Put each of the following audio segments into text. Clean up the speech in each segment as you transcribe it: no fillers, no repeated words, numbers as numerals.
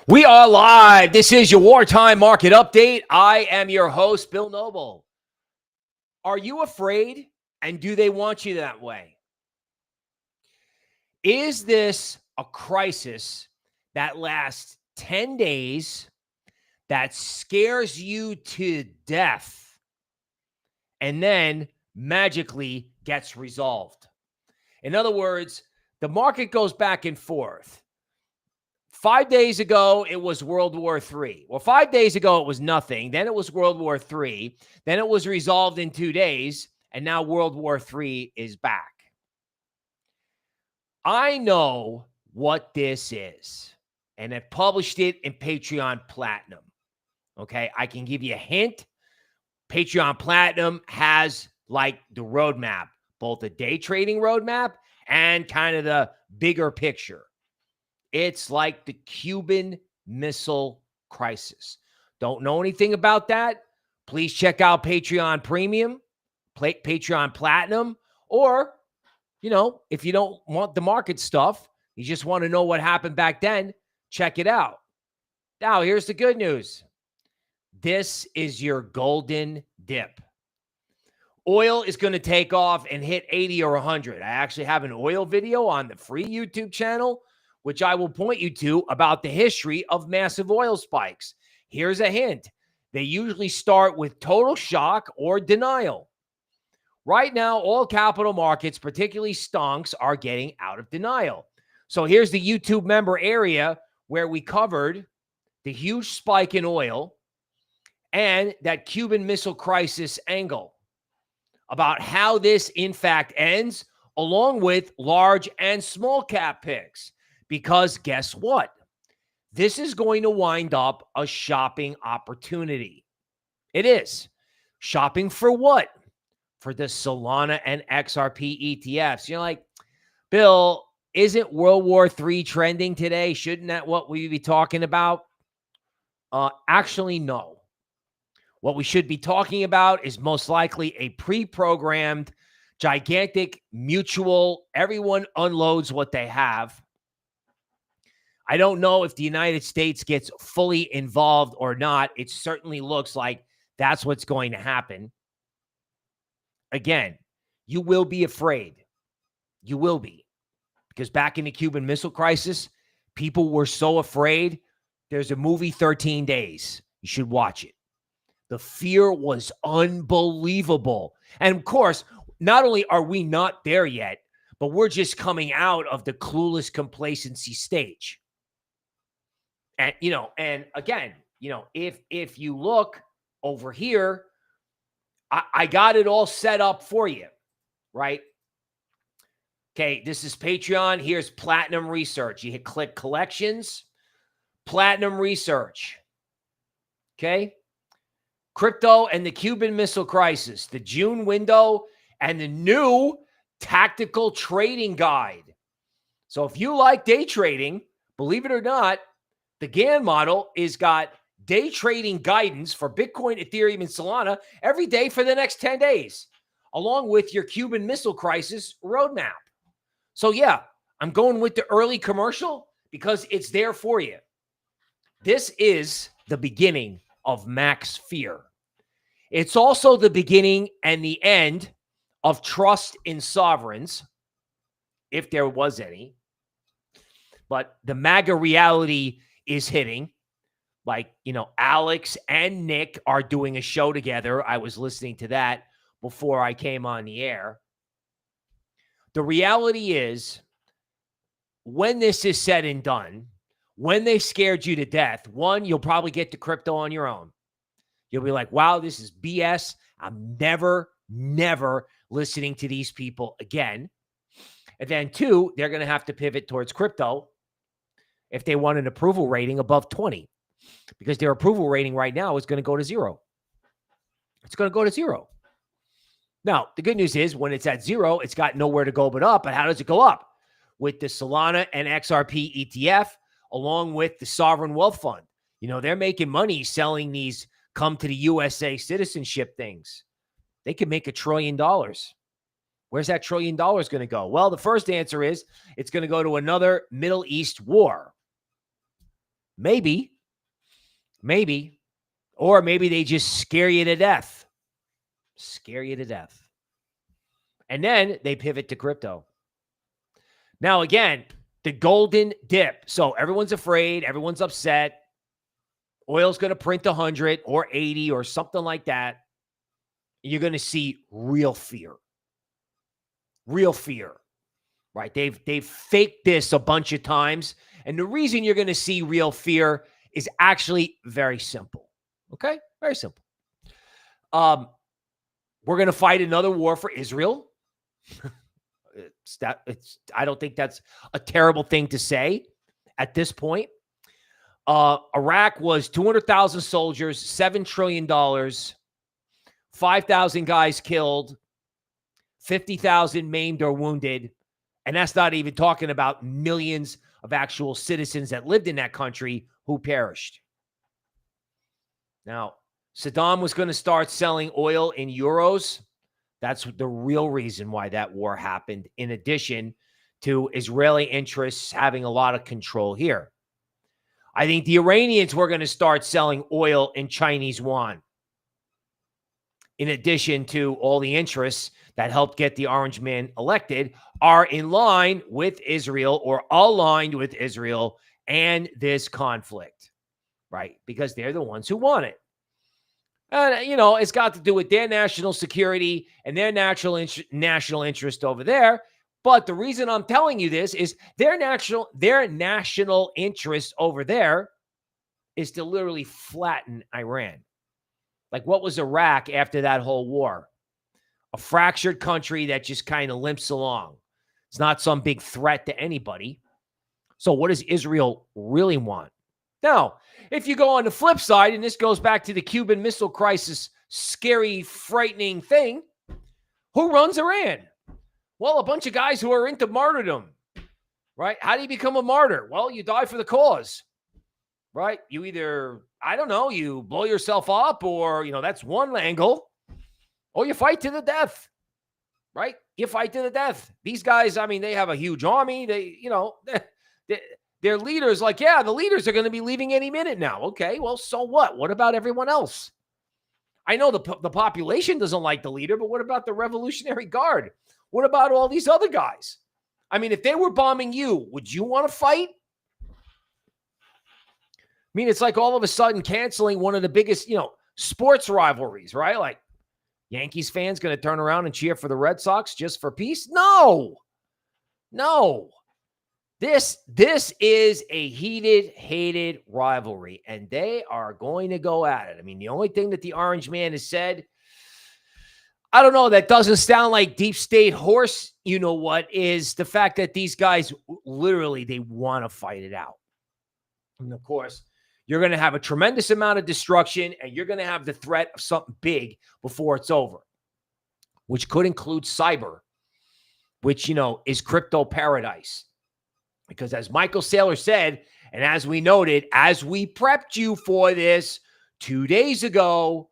We are live. This is your wartime market update. I am your host, Bill Noble. Are you afraid? And do they want you that way? Is this a crisis that lasts 10 days, that scares you to death, and then magically gets resolved? In other words, the market goes back and forth. 5 days ago, it was World War III. Well, 5 days ago, it was nothing. Then it was World War III. Then it was resolved in 2 days. And now World War III is back. I know what this is. And I've published it in Patreon Platinum. Okay, I can give you a hint. Patreon Platinum has like the roadmap, both the day trading roadmap and kind of the bigger picture. It's like the Cuban Missile Crisis. Don't know anything about that? Please check out Patreon Premium, Patreon Platinum, or, if you don't want the market stuff, you just want to know what happened back then, check it out. Now, here's the good news. This is your golden dip. Oil is going to take off and hit 80 or 100. I actually have an oil video on the free YouTube channel, which I will point you to about the history of massive oil spikes. Here's a hint. They usually start with total shock or denial. Right now, all capital markets, particularly stonks, are getting out of denial. So here's the YouTube member area where we covered the huge spike in oil and that Cuban Missile Crisis angle about how this, in fact, ends, along with large and small cap picks. Because guess what? This is going to wind up a shopping opportunity. It is. Shopping for what? For the Solana and XRP ETFs. You're like, Bill, isn't World War III trending today? Shouldn't that what we be talking about? Actually, no. What we should be talking about is most likely a pre-programmed, gigantic mutual. Everyone unloads what they have. I don't know if the United States gets fully involved or not. It certainly looks like that's what's going to happen. Again, you will be afraid. You will be. Because back in the Cuban Missile Crisis, people were so afraid. There's a movie, 13 Days. You should watch it. The fear was unbelievable. And of course, not only are we not there yet, but we're just coming out of the clueless complacency stage. And, and again, if you look over here, I got it all set up for you, right? Okay, this is Patreon. Here's Platinum Research. You click Collections, Platinum Research. Okay? Crypto and the Cuban Missile Crisis, the June window, and the new tactical trading guide. So if you like day trading, believe it or not, the GAN model is got day trading guidance for Bitcoin, Ethereum, and Solana every day for the next 10 days, along with your Cuban Missile Crisis roadmap. So yeah, I'm going with the early commercial because it's there for you. This is the beginning of max fear. It's also the beginning and the end of trust in sovereigns, if there was any. But the MAGA reality is hitting. Like, Alex and Nick are doing a show together. I was listening to that before I came on the air. The reality is, when this is said and done, when they scared you to death, one, you'll probably get to crypto on your own. You'll be like, wow, this is BS. I'm never listening to these people again. And then two, they're going to have to pivot towards crypto if they want an approval rating above 20, because their approval rating right now is going to go to 0. It's going to go to 0. Now, the good news is when it's at 0, it's got nowhere to go but up. But how does it go up? With the Solana and XRP ETF, along with the Sovereign Wealth Fund. They're making money selling these come to the USA citizenship things. They could make $1 trillion. Where's that $1 trillion going to go? Well, the first answer is it's going to go to another Middle East war. Maybe. Or maybe they just scare you to death. And then they pivot to crypto. Now, again, the golden dip. So everyone's afraid. Everyone's upset. Oil's going to print 100 or 80 or something like that. You're going to see real fear. Right? They've faked this a bunch of times. And the reason you're going to see real fear is actually very simple. Okay? Very simple. We're going to fight another war for Israel. I don't think that's a terrible thing to say at this point. Iraq was 200,000 soldiers, $7 trillion, 5,000 guys killed, 50,000 maimed or wounded. And that's not even talking about millions of actual citizens that lived in that country who perished. Now, Saddam was going to start selling oil in euros. That's the real reason why that war happened, in addition to Israeli interests having a lot of control here. I think the Iranians were going to start selling oil in Chinese yuan, in addition to all the interests that helped get the Orange Man elected, are in line with Israel or aligned with Israel and this conflict, right? Because they're the ones who want it. And, it's got to do with their national security and their national interest over there. But the reason I'm telling you this is their national interest over there is to literally flatten Iran. Like, what was Iraq after that whole war? A fractured country that just kind of limps along. It's not some big threat to anybody. So what does Israel really want? Now, if you go on the flip side, and this goes back to the Cuban Missile Crisis, scary, frightening thing, who runs Iran? Well, a bunch of guys who are into martyrdom, right? How do you become a martyr? Well, you die for the cause, right? You either, you blow yourself up, or, that's one angle, or you fight to the death, right? You fight to the death. These guys, they have a huge army. Their leaders, the leaders are going to be leaving any minute now. Okay, well, so what? What about everyone else? I know the population doesn't like the leader, but what about the Revolutionary Guard? What about all these other guys? If they were bombing you, would you want to fight? It's like all of a sudden canceling one of the biggest, sports rivalries, right? Like, Yankees fans going to turn around and cheer for the Red Sox just for peace? No. This is a heated, hated rivalry, and they are going to go at it. The only thing that the Orange Man has said, I don't know, that doesn't sound like deep state horse, is the fact that these guys literally, they want to fight it out. And of course, you're going to have a tremendous amount of destruction, and you're going to have the threat of something big before it's over, which could include cyber, which, is crypto paradise. Because as Michael Saylor said, and as we noted, as we prepped you for this 2 days ago,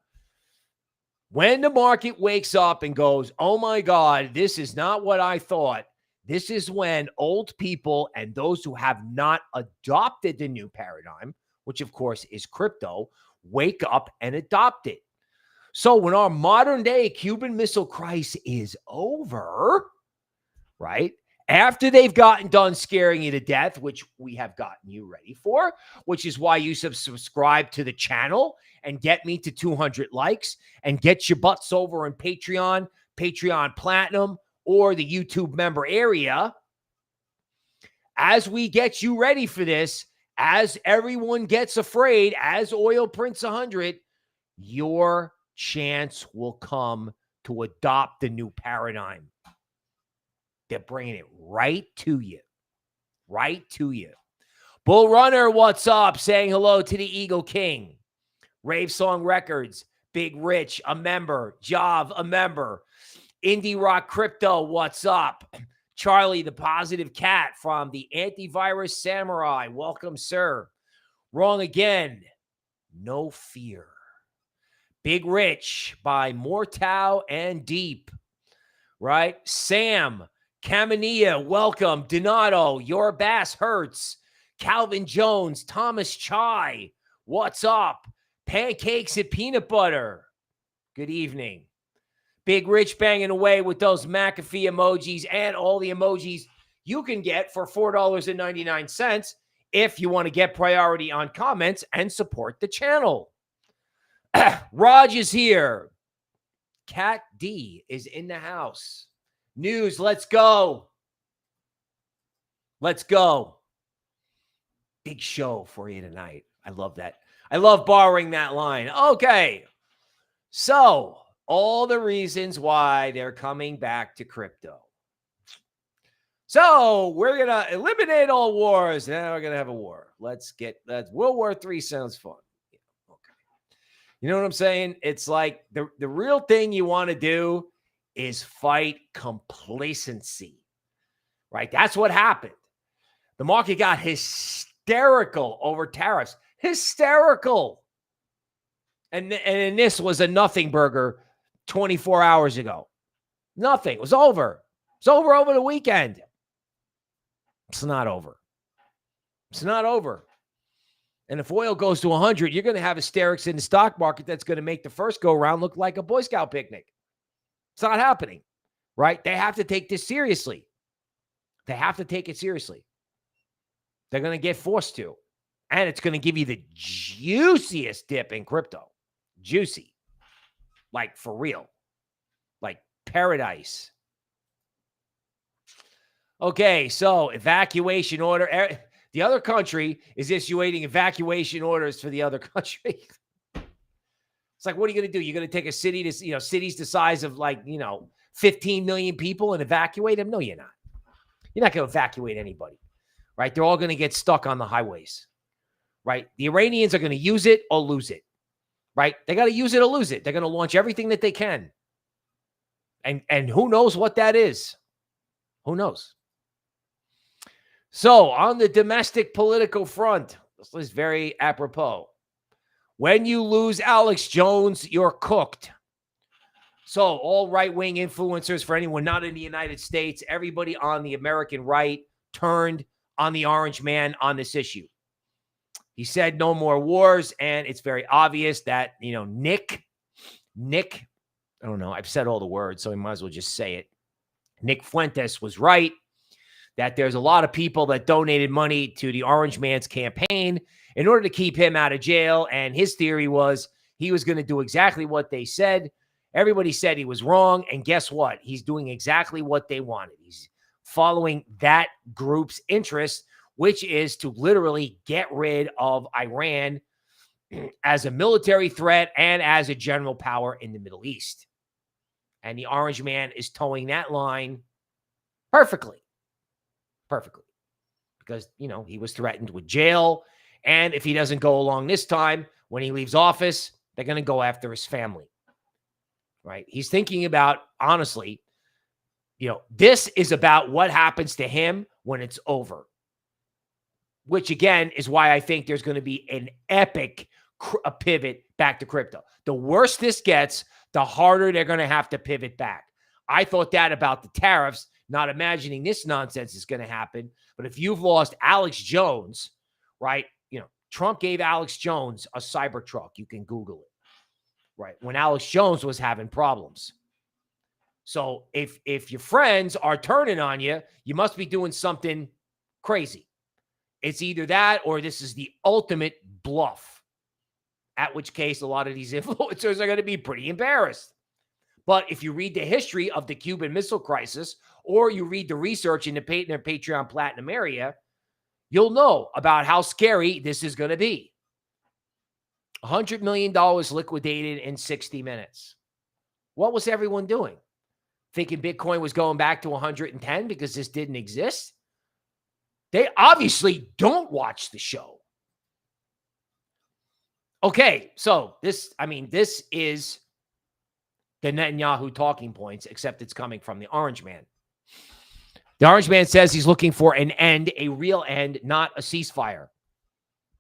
when the market wakes up and goes, oh my God, this is not what I thought, this is when old people and those who have not adopted the new paradigm, which of course is crypto, wake up and adopt it. So when our modern day Cuban Missile Crisis is over, right? After they've gotten done scaring you to death, which we have gotten you ready for, which is why you subscribe to the channel and get me to 200 likes and get your butts over on Patreon, Patreon Platinum, or the YouTube member area. As we get you ready for this, as everyone gets afraid, as oil prints 100, your chance will come to adopt the new paradigm. They're bringing it right to you. Bull Runner, what's up? Saying hello to the Eagle King. Rave Song Records, Big Rich, a member. Jav, a member. Indie Rock Crypto, what's up? Charlie, the Positive Cat from the Antivirus Samurai, welcome, sir. Wrong again. No fear. Big Rich by Mortau and Deep, right? Sam, Caminilla, welcome. Donato, Your Bass Hurts. Calvin Jones, Thomas Chai, what's up? Pancakes and peanut butter. Good evening. Big Rich banging away with those McAfee emojis and all the emojis you can get for $4.99 if you want to get priority on comments and support the channel. Raj is here. Cat D is in the house. News, let's go. Let's go. Big show for you tonight. I love that. I love borrowing that line. Okay. So, all the reasons why they're coming back to crypto. So, we're going to eliminate all wars. Now we're going to have a war. That's World War III sounds fun. Yeah, okay. You know what I'm saying? It's like the real thing you want to do is fight complacency, right? That's what happened. The market got hysterical over tariffs. Hysterical. And this was a nothing burger 24 hours ago. Nothing. It was over. It's over the weekend. It's not over. It's not over. And if oil goes to 100, you're going to have hysterics in the stock market that's going to make the first go round look like a Boy Scout picnic. It's not happening, right? They have to take this seriously. They have to take it seriously. They're going to get forced to. And it's going to give you the juiciest dip in crypto. Juicy. Like for real. Like paradise. Okay, so evacuation order. The other country is issuing evacuation orders for the other country. It's like, what are you going to do? You're going to take a city to, cities the size of 15 million people and evacuate them? No, you're not. You're not going to evacuate anybody, right? They're all going to get stuck on the highways, right? The Iranians are going to use it or lose it, right? They got to use it or lose it. They're going to launch everything that they can. And who knows what that is? Who knows? So on the domestic political front, this is very apropos. When you lose Alex Jones, you're cooked. So all right-wing influencers, for anyone not in the United States, everybody on the American right turned on the orange man on this issue. He said no more wars, and it's very obvious that, Nick, I don't know, I've said all the words, so we might as well just say it. Nick Fuentes was right that there's a lot of people that donated money to the orange man's campaign in order to keep him out of jail, and his theory was he was going to do exactly what they said. Everybody said he was wrong, and guess what? He's doing exactly what they wanted. He's following that group's interest, which is to literally get rid of Iran as a military threat and as a general power in the Middle East. And the orange man is towing that line perfectly. Because, he was threatened with jail. And if he doesn't go along this time, when he leaves office, they're going to go after his family. Right? He's thinking about, honestly, this is about what happens to him when it's over. Which, again, is why I think there's going to be an epic pivot back to crypto. The worse this gets, the harder they're going to have to pivot back. I thought that about the tariffs, not imagining this nonsense is going to happen. But if you've lost Alex Jones, right? Trump gave Alex Jones a Cybertruck. You can Google it. Right, when Alex Jones was having problems. So if your friends are turning on you, you must be doing something crazy. It's either that or this is the ultimate bluff, at which case a lot of these influencers are going to be pretty embarrassed. But if you read the history of the Cuban Missile Crisis or you read the research in their Patreon Platinum area, you'll know about how scary this is going to be. $100 million liquidated in 60 minutes. What was everyone doing? Thinking Bitcoin was going back to 110 because this didn't exist? They obviously don't watch the show. Okay, so this is the Netanyahu talking points, except it's coming from the orange man. The orange man says he's looking for an end, a real end, not a ceasefire.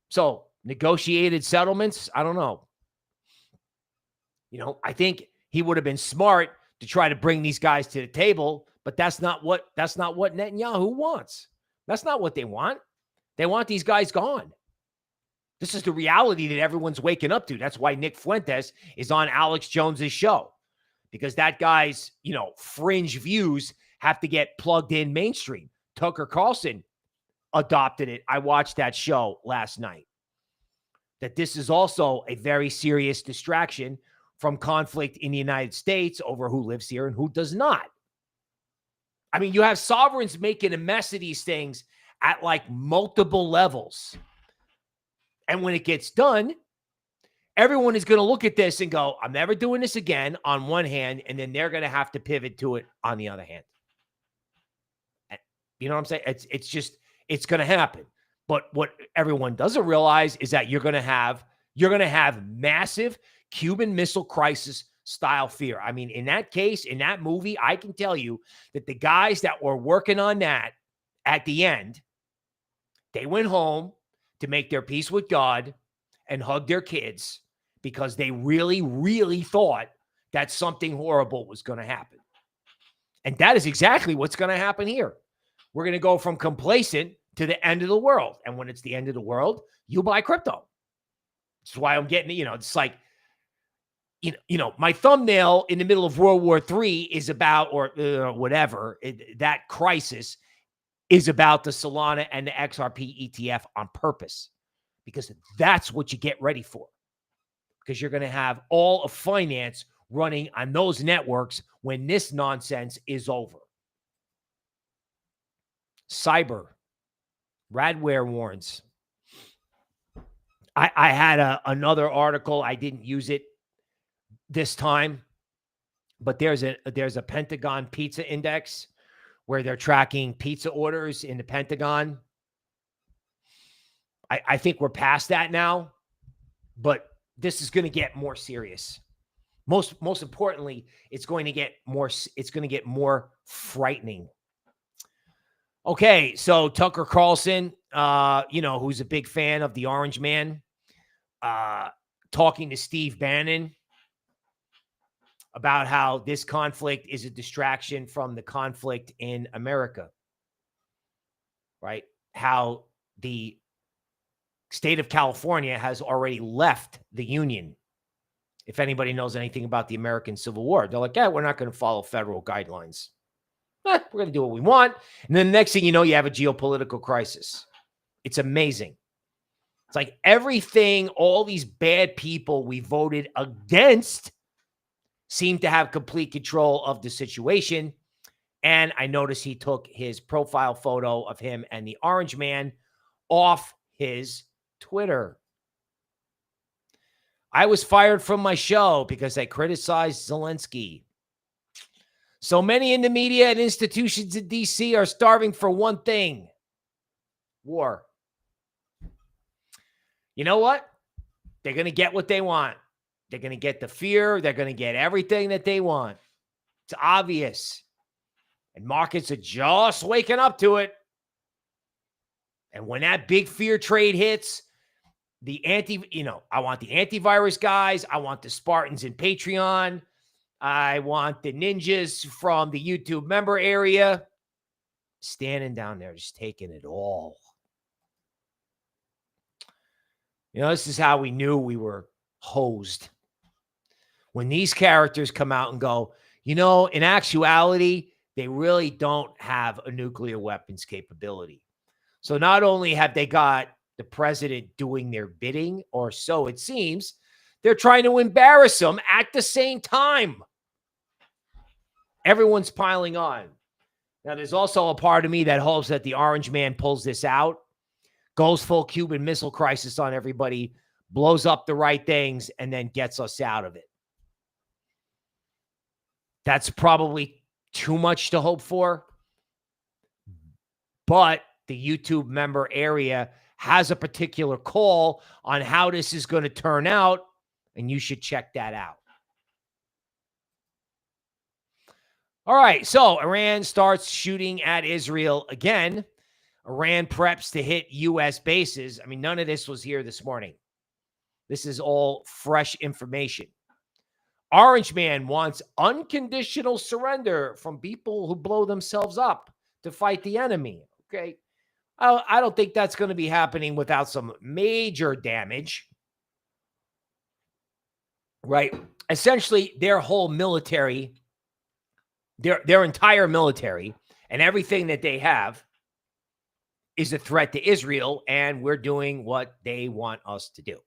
So, negotiated settlements, I don't know. I think he would have been smart to try to bring these guys to the table, but that's not what Netanyahu wants. That's not what they want. They want these guys gone. This is the reality that everyone's waking up to. That's why Nick Fuentes is on Alex Jones's show, because that guy's, fringe views have to get plugged in mainstream. Tucker Carlson adopted it. I watched that show last night. That this is also a very serious distraction from conflict in the United States over who lives here and who does not. I mean, you have sovereigns making a mess of these things at like multiple levels. And when it gets done, everyone is going to look at this and go, I'm never doing this again on one hand, and then they're going to have to pivot to it on the other hand. You know what I'm saying? It's going to happen. But what everyone doesn't realize is that you're going to have massive Cuban Missile Crisis style fear. I mean, in that case, in that movie, I can tell you that the guys that were working on that at the end, they went home to make their peace with God and hug their kids because they really, really thought that something horrible was going to happen. And that is exactly what's going to happen here. We're going to go from complacent to the end of the world. And when it's the end of the world, you buy crypto. That's why I'm getting, it's like, my thumbnail in the middle of World War III is about, or whatever, that crisis is about the Solana and the XRP ETF on purpose, because that's what you get ready for. Because you're going to have all of finance running on those networks when this nonsense is over. Cyber. Radware warns. I had another article. I didn't use it this time, but there's a Pentagon pizza index where they're tracking pizza orders in the Pentagon. I think we're past that now, but this is going to get more serious. Most importantly, it's going to get more frightening. Okay, so Tucker Carlson, who's a big fan of the Orange Man, talking to Steve Bannon about how this conflict is a distraction from the conflict in America, right? How the state of California has already left the Union. If anybody knows anything about the American Civil War, they're like, yeah, we're not going to follow federal guidelines. We're going to do what we want. And then the next thing you know, you have a geopolitical crisis. It's amazing. It's like everything, all these bad people we voted against seem to have complete control of the situation. And I noticed he took his profile photo of him and the Orange Man off his Twitter. I was fired from my show because I criticized Zelensky. So many in the media and institutions in DC are starving for one thing: war. You know what? They're going to get what they want. They're going to get the fear. They're going to get everything that they want. It's obvious. And markets are just waking up to it. And when that big fear trade hits, I want the antivirus guys. I want the Spartans in Patreon. I want the ninjas from the YouTube member area standing down there, just taking it all. This is how we knew we were hosed. When these characters come out and go, in actuality, they really don't have a nuclear weapons capability. So not only have they got the president doing their bidding, or so it seems, they're trying to embarrass them at the same time. Everyone's piling on. Now, there's also a part of me that hopes that the Orange Man pulls this out, goes full Cuban Missile Crisis on everybody, blows up the right things, and then gets us out of it. That's probably too much to hope for. But the YouTube member area has a particular call on how this is going to turn out, and you should check that out. All right, so Iran starts shooting at Israel again. Iran preps to hit U.S. bases. I mean, none of this was here this morning. This is all fresh information. Orange Man wants unconditional surrender from people who blow themselves up to fight the enemy. Okay. I don't think that's going to be happening without some major damage, right? Essentially, their whole military, their entire military and everything that they have is a threat to Israel, and we're doing what they want us to do.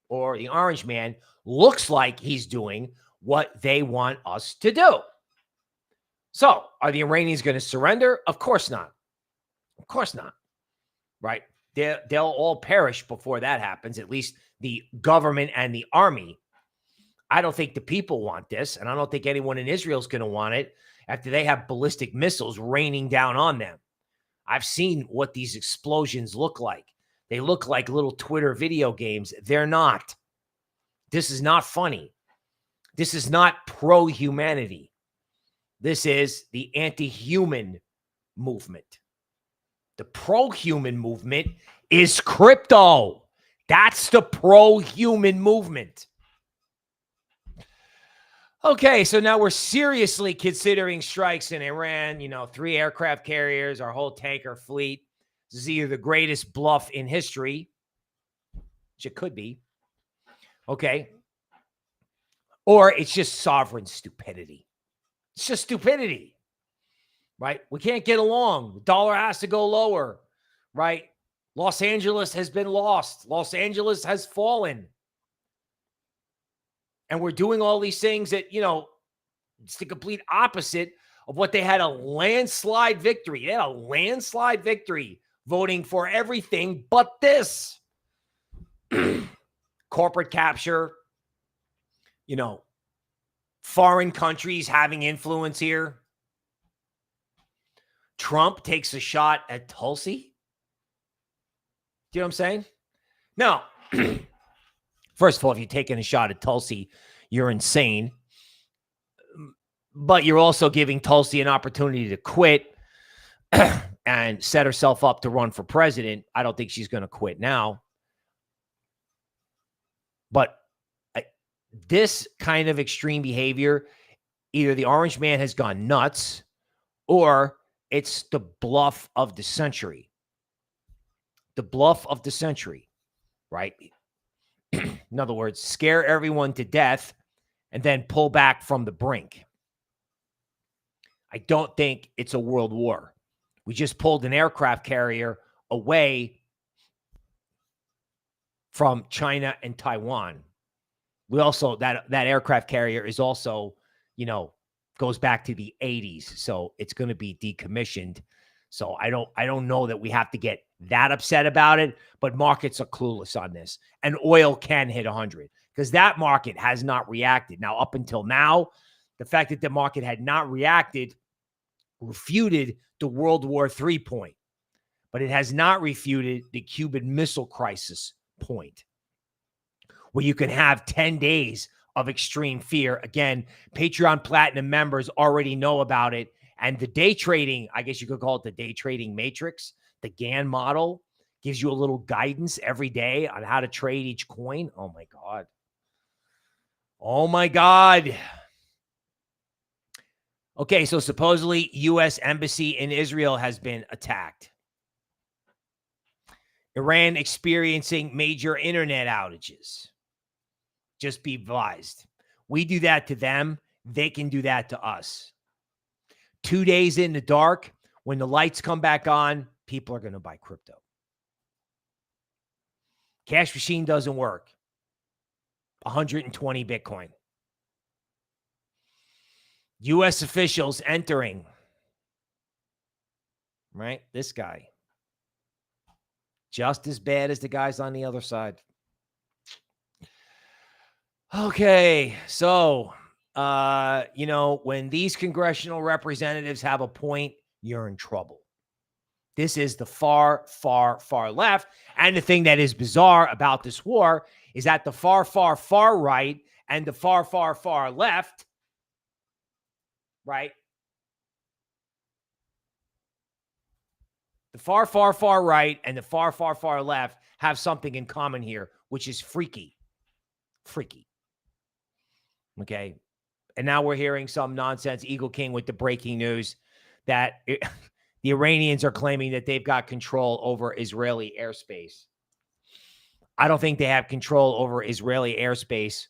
Or the orange man looks like he's doing what they want us to do. So are the Iranians going to surrender? Of course not. Of course not. Right? They'll all perish before that happens, at least the government and the army. I don't think the people want this, and I don't think anyone in Israel is going to want it after they have ballistic missiles raining down on them. I've seen what these explosions look like. They look like little Twitter video games. They're not. This is not funny. This is not pro-humanity. This is the anti-human movement. The pro-human movement is crypto. That's the pro-human movement. Okay, so now we're seriously considering strikes in Iran. 3 aircraft carriers, our whole tanker fleet. This is either the greatest bluff in history, which it could be, okay, or it's just sovereign stupidity. It's just stupidity, right? We can't get along. The dollar has to go lower, right? Los Angeles has been lost. Los Angeles has fallen. And we're doing all these things that, it's the complete opposite of what they had a landslide victory. They had a landslide victory voting for everything but this. Corporate capture, foreign countries having influence here. Trump takes a shot at Tulsi. Do you know what I'm saying? No. First of all, if you're taking a shot at Tulsi, you're insane. But you're also giving Tulsi an opportunity to quit and set herself up to run for president. I don't think she's going to quit now. But this kind of extreme behavior, either the orange man has gone nuts or it's the bluff of the century. The bluff of the century, right? In other words, scare everyone to death and then pull back from the brink. I don't think it's a world war. We just pulled an aircraft carrier away from China and Taiwan. We also, that aircraft carrier is also, goes back to the 80s. So it's going to be decommissioned. So I don't know that we have to get that upset about it, but markets are clueless on this. And oil can hit 100 because that market has not reacted. Now, up until now, the fact that the market had not reacted refuted the World War III point, but it has not refuted the Cuban Missile Crisis point, where you can have 10 days of extreme fear. Again, Patreon Platinum members already know about it. And the day trading, I guess you could call it the day trading matrix, the GAN model, gives you a little guidance every day on how to trade each coin. Oh, my God. Oh, my God. Okay, so supposedly U.S. embassy in Israel has been attacked. Iran experiencing major internet outages. Just be advised. We do that to them. They can do that to us. 2 days in the dark, when the lights come back on, people are going to buy crypto. Cash machine doesn't work. 120 Bitcoin. U.S. officials entering. Right? This guy. Just as bad as the guys on the other side. Okay, so, when these congressional representatives have a point, you're in trouble. This is the far, far, far left. And the thing that is bizarre about this war is that the far, far, far right and the far, far, far left, right? The far, far, far right and the far, far, far left have something in common here, which is freaky. Freaky. Okay. And now we're hearing some nonsense. Eagle King with the breaking news that The Iranians are claiming that they've got control over Israeli airspace. I don't think they have control over Israeli airspace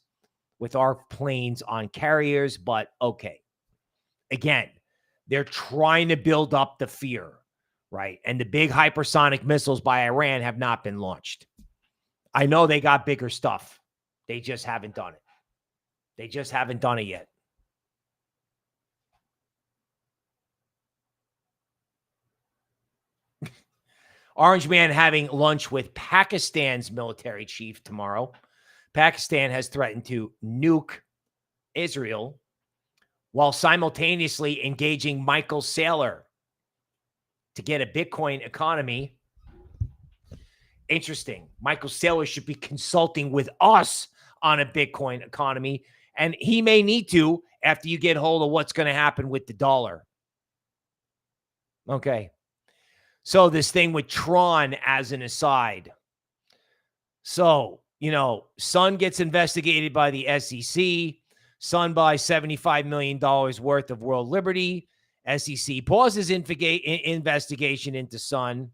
with our planes on carriers, but okay. Again, they're trying to build up the fear, right? And the big hypersonic missiles by Iran have not been launched. I know they got bigger stuff. They just haven't done it. They just haven't done it yet. Orange Man having lunch with Pakistan's military chief tomorrow. Pakistan has threatened to nuke Israel while simultaneously engaging Michael Saylor to get a Bitcoin economy. Interesting. Michael Saylor should be consulting with us on a Bitcoin economy, and he may need to after you get hold of what's going to happen with the dollar. Okay. So this thing with Tron as an aside. So, Sun gets investigated by the SEC. Sun buys $75 million worth of World Liberty. SEC pauses investigation into Sun.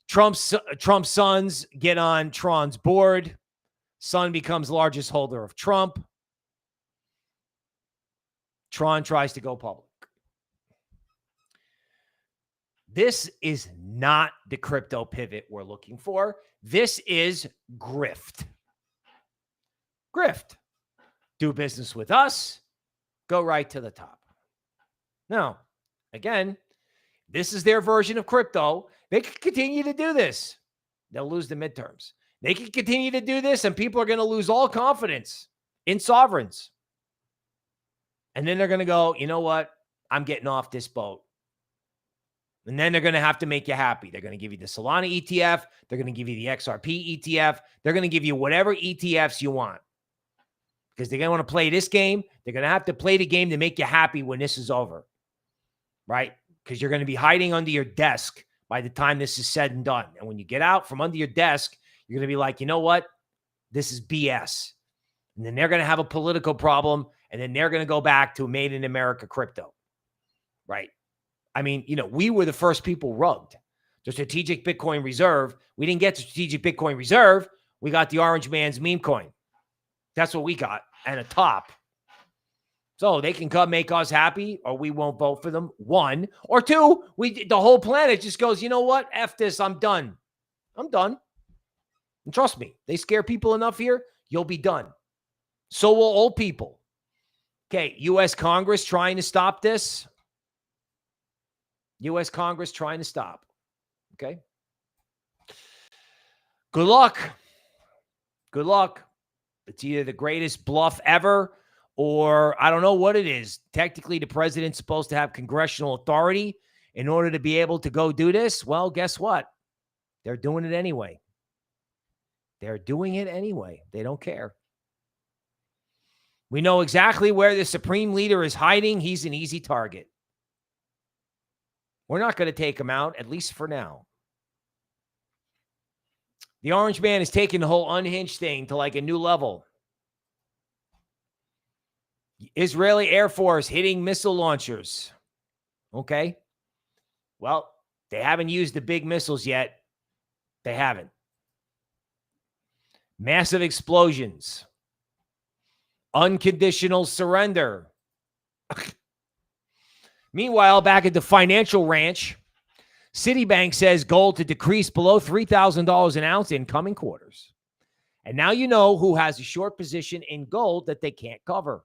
Trump's sons get on Tron's board. Sun becomes largest holder of Trump. Tron tries to go public. This is not the crypto pivot we're looking for. This is grift. Grift. Do business with us. Go right to the top. Now, again, this is their version of crypto. They can continue to do this. They'll lose the midterms. They can continue to do this, and people are going to lose all confidence in sovereigns. And then they're going to go, you know what? I'm getting off this boat. And then they're going to have to make you happy. They're going to give you the Solana ETF. They're going to give you the XRP ETF. They're going to give you whatever ETFs you want. Because they're going to want to play this game. They're going to have to play the game to make you happy when this is over. Right? Because you're going to be hiding under your desk by the time this is said and done. And when you get out from under your desk, you're going to be like, you know what? This is BS. And then they're going to have a political problem. And then they're going to go back to made in America crypto. Right? I mean, we were the first people rugged. The strategic Bitcoin reserve. We didn't get the strategic Bitcoin reserve. We got the Orange Man's meme coin. That's what we got. And a top. So they can come make us happy, or we won't vote for them. One. Or two, the whole planet just goes, you know what? F this. I'm done. I'm done. And trust me, they scare people enough here. You'll be done. So will old people. Okay, U.S. Congress trying to stop this. U.S. Congress trying to stop. Okay. Good luck. Good luck. It's either the greatest bluff ever, or I don't know what it is. Technically, the president's supposed to have congressional authority in order to be able to go do this. Well, guess what? They're doing it anyway. They're doing it anyway. They don't care. We know exactly where the supreme leader is hiding. He's an easy target. We're not going to take him out, at least for now. The Orange Man is taking the whole unhinged thing to like a new level. Israeli Air Force hitting missile launchers. Okay. Well, they haven't used the big missiles yet. They haven't. Massive explosions. Unconditional surrender. Meanwhile, back at the financial ranch, Citibank says gold to decrease below $3,000 an ounce in coming quarters. And now you know who has a short position in gold that they can't cover.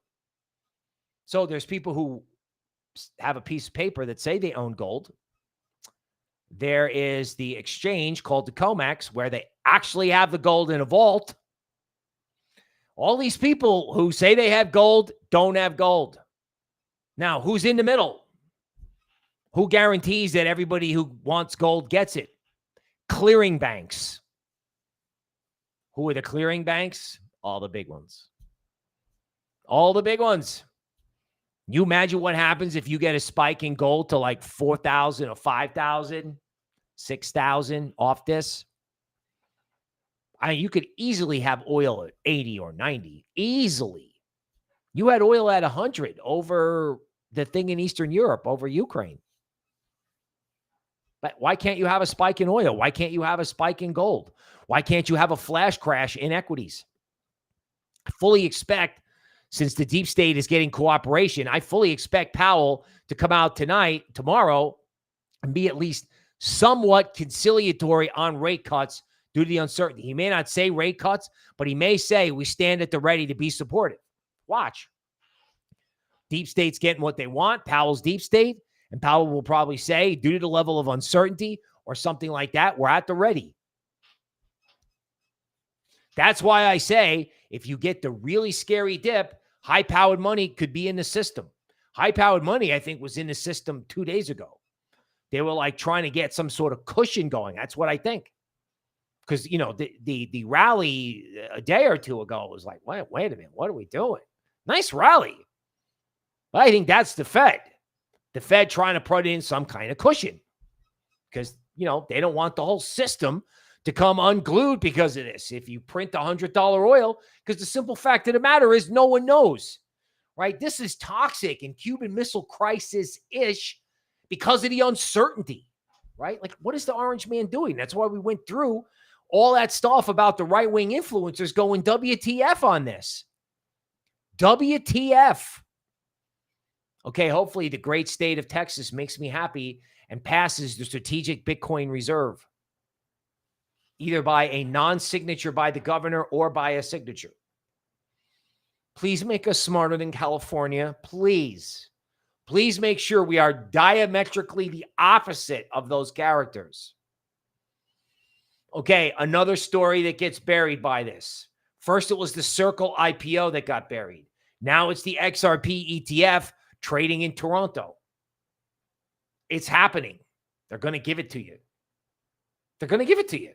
So there's people who have a piece of paper that say they own gold. There is the exchange called the COMEX where they actually have the gold in a vault. All these people who say they have gold don't have gold. Now, who's in the middle? Who guarantees that everybody who wants gold gets it? Clearing banks. Who are the clearing banks? All the big ones. All the big ones. You imagine what happens if you get a spike in gold to like 4,000 or 5,000, 6,000 off this? I mean, you could easily have oil at 80 or 90. Easily. You had oil at 100 over the thing in Eastern Europe, over Ukraine. But why can't you have a spike in oil? Why can't you have a spike in gold? Why can't you have a flash crash in equities? I fully expect, since the deep state is getting cooperation, I fully expect Powell to come out tomorrow, and be at least somewhat conciliatory on rate cuts due to the uncertainty. He may not say rate cuts, but he may say we stand at the ready to be supportive. Watch. Deep state's getting what they want, Powell's deep state, and Powell will probably say, due to the level of uncertainty or something like that, we're at the ready. That's why I say, if you get the really scary dip, high-powered money could be in the system. High-powered money, I think, was in the system 2 days ago. They were like trying to get some sort of cushion going. That's what I think. Because, you know, the rally a day or two ago was like, wait a minute, what are we doing? Nice rally. But I think that's the Fed. The Fed trying to put in some kind of cushion. Because, you know, they don't want the whole system to come unglued because of this. If you print $100 oil, because the simple fact of the matter is no one knows, right? This is toxic and Cuban Missile Crisis-ish because of the uncertainty, right? Like, what is the orange man doing? That's why we went through all that stuff about the right-wing influencers going WTF on this. WTF. Okay, hopefully the great state of Texas makes me happy and passes the strategic Bitcoin reserve, either by a non-signature by the governor or by a signature. Please make us smarter than California. Please. Please make sure we are diametrically the opposite of those characters. Okay, another story that gets buried by this. First, it was the Circle IPO that got buried. Now it's the XRP ETF trading in Toronto. It's happening. They're going to give it to you. They're going to give it to you.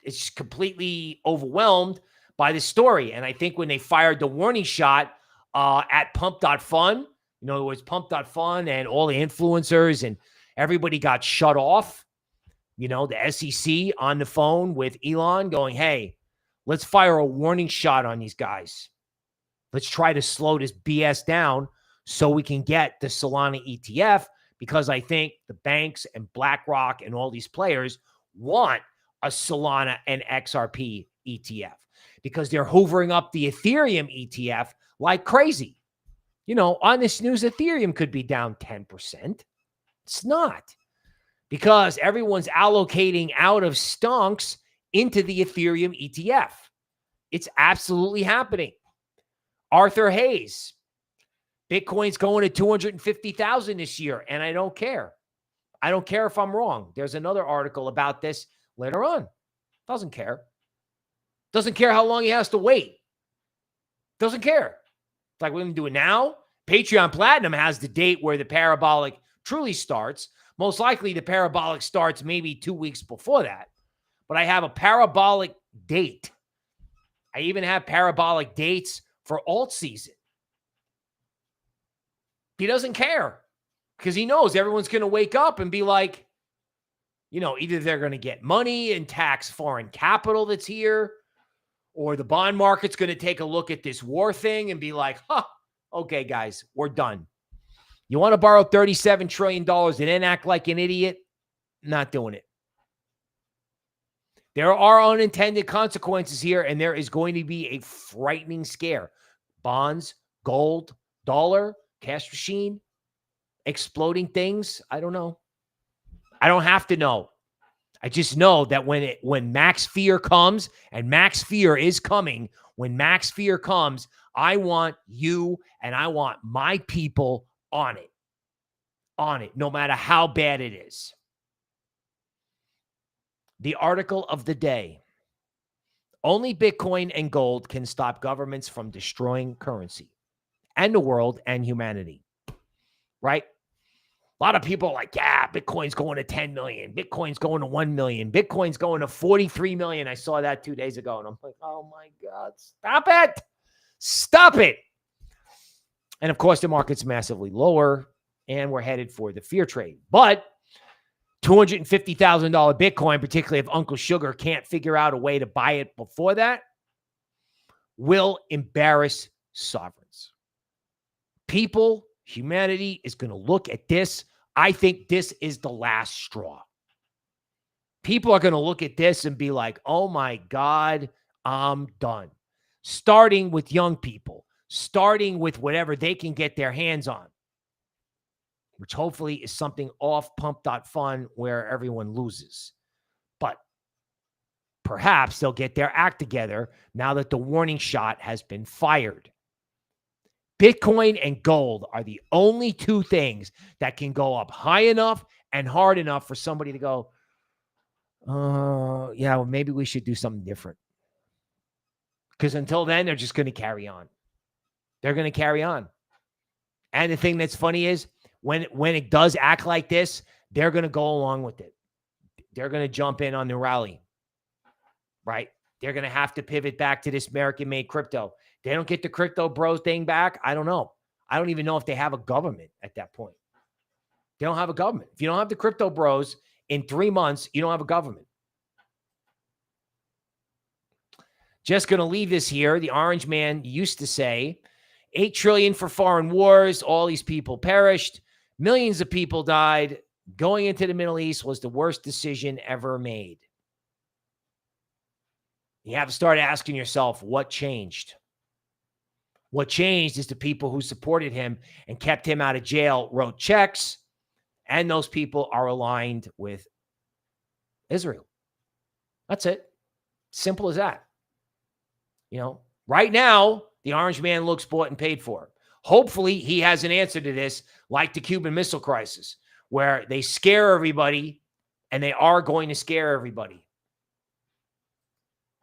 It's completely overwhelmed by the story. And I think when they fired the warning shot at Pump.Fun, in other words, Pump.Fun and all the influencers and everybody got shut off. You know, the SEC on the phone with Elon going, hey, let's fire a warning shot on these guys. Let's try to slow this BS down so we can get the Solana ETF, because I think the banks and BlackRock and all these players want a Solana and XRP ETF because they're hoovering up the Ethereum ETF like crazy. You know, on this news, Ethereum could be down 10%. It's not, because everyone's allocating out of stonks into the Ethereum ETF. It's absolutely happening. Arthur Hayes, Bitcoin's going to 250,000 this year, and I don't care. I don't care if I'm wrong. There's another article about this later on. Doesn't care. Doesn't care how long he has to wait. Doesn't care. It's like, we're going to do it now. Patreon Platinum has the date where the parabolic truly starts. Most likely the parabolic starts maybe 2 weeks before that. But I have a parabolic date. I even have parabolic dates for alt season. He doesn't care because he knows everyone's going to wake up and be like, you know, either they're going to get money and tax foreign capital that's here, or the bond market's going to take a look at this war thing and be like, okay, guys, we're done. You want to borrow $37 trillion and then act like an idiot? Not doing it. There are unintended consequences here, and there is going to be a frightening scare. Bonds, gold, dollar, cash machine, exploding things. I don't know. I don't have to know. I just know that when max fear comes, and max fear is coming, when max fear comes, I want you and I want my people on it. On it, no matter how bad it is. The article of the day. Only Bitcoin and gold can stop governments from destroying currency and the world and humanity. Right? A lot of people are like, yeah, Bitcoin's going to 10 million. Bitcoin's going to 1 million. Bitcoin's going to 43 million. I saw that 2 days ago. And I'm like, oh my God, stop it. Stop it. And of course, the market's massively lower and we're headed for the fear trade. But $250,000 Bitcoin, particularly if Uncle Sugar can't figure out a way to buy it before that, will embarrass sovereigns. People, humanity is going to look at this I think this is the last straw. People are going to look at this and be like, oh my God, I'm done. Starting with young people, starting with whatever they can get their hands on, which hopefully is something off pump.fun where everyone loses. But perhaps they'll get their act together now that the warning shot has been fired. Bitcoin and gold are the only two things that can go up high enough and hard enough for somebody to go, yeah, well, maybe we should do something different. Because until then, they're just going to carry on. They're going to carry on. And the thing that's funny is when it does act like this, they're going to go along with it. They're going to jump in on the rally, right? They're going to have to pivot back to this American-made crypto. They don't get the crypto bro thing back. I don't know. I don't even know if they have a government at that point. They don't have a government. If you don't have the crypto bros in 3 months, you don't have a government. Just going to leave this here. The orange man used to say, 8 trillion for foreign wars. All these people perished. Millions of people died. Going into the Middle East was the worst decision ever made. You have to start asking yourself, what changed? What changed is the people who supported him and kept him out of jail wrote checks, and those people are aligned with Israel. That's it. Simple as that. You know, right now, the orange man looks bought and paid for. Hopefully, he has an answer to this, like the Cuban Missile Crisis, where they scare everybody, and they are going to scare everybody.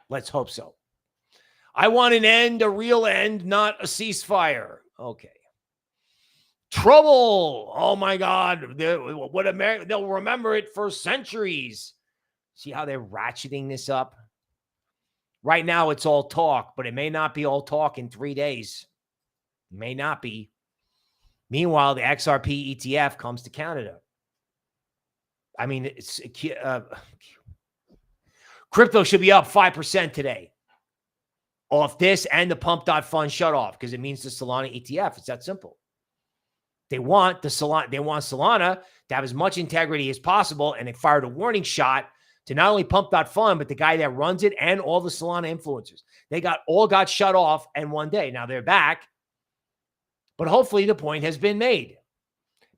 Let's hope so. I want an end, a real end, not a ceasefire. Okay. Trouble. Oh, my God. They'll remember it for centuries. See how they're ratcheting this up? Right now, it's all talk, but it may not be all talk in 3 days. It may not be. Meanwhile, the XRP ETF comes to Canada. I mean, crypto should be up 5% today off this and the pump.fun shut off because it means the Solana ETF. It's that simple. They want Solana to have as much integrity as possible, and they fired a warning shot to not only pump.fun, but the guy that runs it and all the Solana influencers. They all got shut off in one day. Now they're back, but hopefully the point has been made.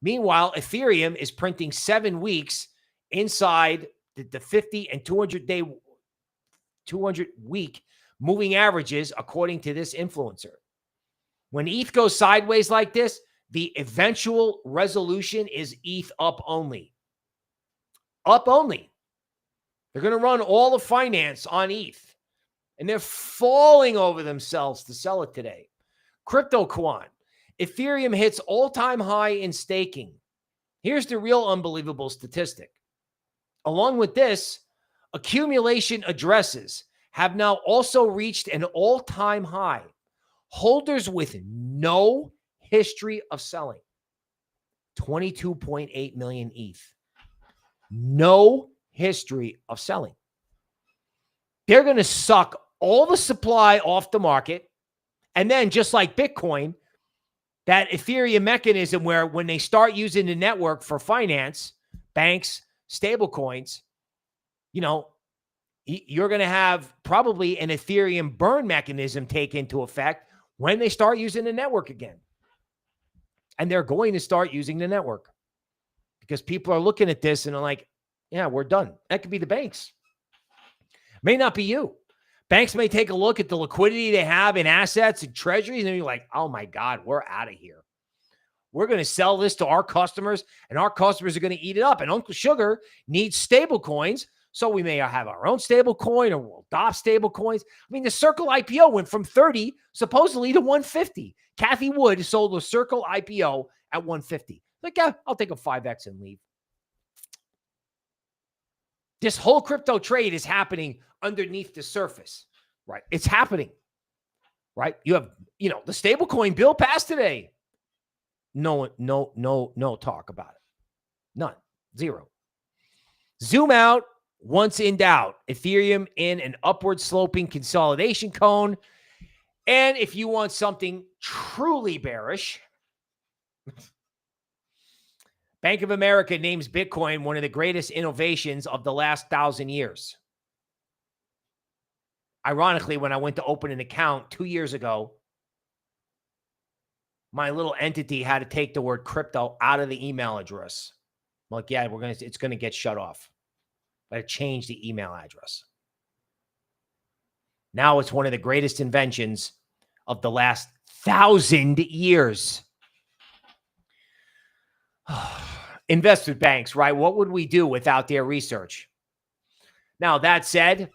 Meanwhile, Ethereum is printing 7 weeks inside the 50 and 200 week moving averages, according to this influencer. When ETH goes sideways like this, the eventual resolution is ETH up only. Up only. They're going to run all the finance on ETH, and they're falling over themselves to sell it today. CryptoQuant. Ethereum hits all-time high in staking. Here's the real unbelievable statistic. Along with this, accumulation addresses have now also reached an all-time high. Holders with no history of selling. 22.8 million ETH. No history of selling. They're going to suck all the supply off the market. And then just like Bitcoin, that Ethereum mechanism where when they start using the network for finance, banks, stable coins, you know, you're going to have probably an Ethereum burn mechanism take into effect when they start using the network again. And they're going to start using the network because people are looking at this and are like, yeah, we're done. That could be the banks. May not be you. Banks may take a look at the liquidity they have in assets and treasuries and be like, oh my God, we're out of here. We're going to sell this to our customers and our customers are going to eat it up. And Uncle Sugar needs stable coins. So we may have our own stable coin or we'll adopt stable coins. I mean, the Circle IPO went from 30 supposedly to 150. Kathy Wood sold a Circle IPO at 150. Like, yeah, I'll take a 5X and leave. This whole crypto trade is happening underneath the surface, right? It's happening, right? You have, the stablecoin bill passed today. No talk about it. None. Zero. Zoom out. Once in doubt, Ethereum in an upward sloping consolidation cone. And if you want something truly bearish, Bank of America names Bitcoin one of the greatest innovations of the last 1,000 years. Ironically, when I went to open an account 2 years ago, my little entity had to take the word crypto out of the email address. I'm like, yeah, it's going to get shut off. I had to change the email address. Now it's one of the greatest inventions of the last 1,000 years. Investment banks, right? What would we do without their research? Now, that said,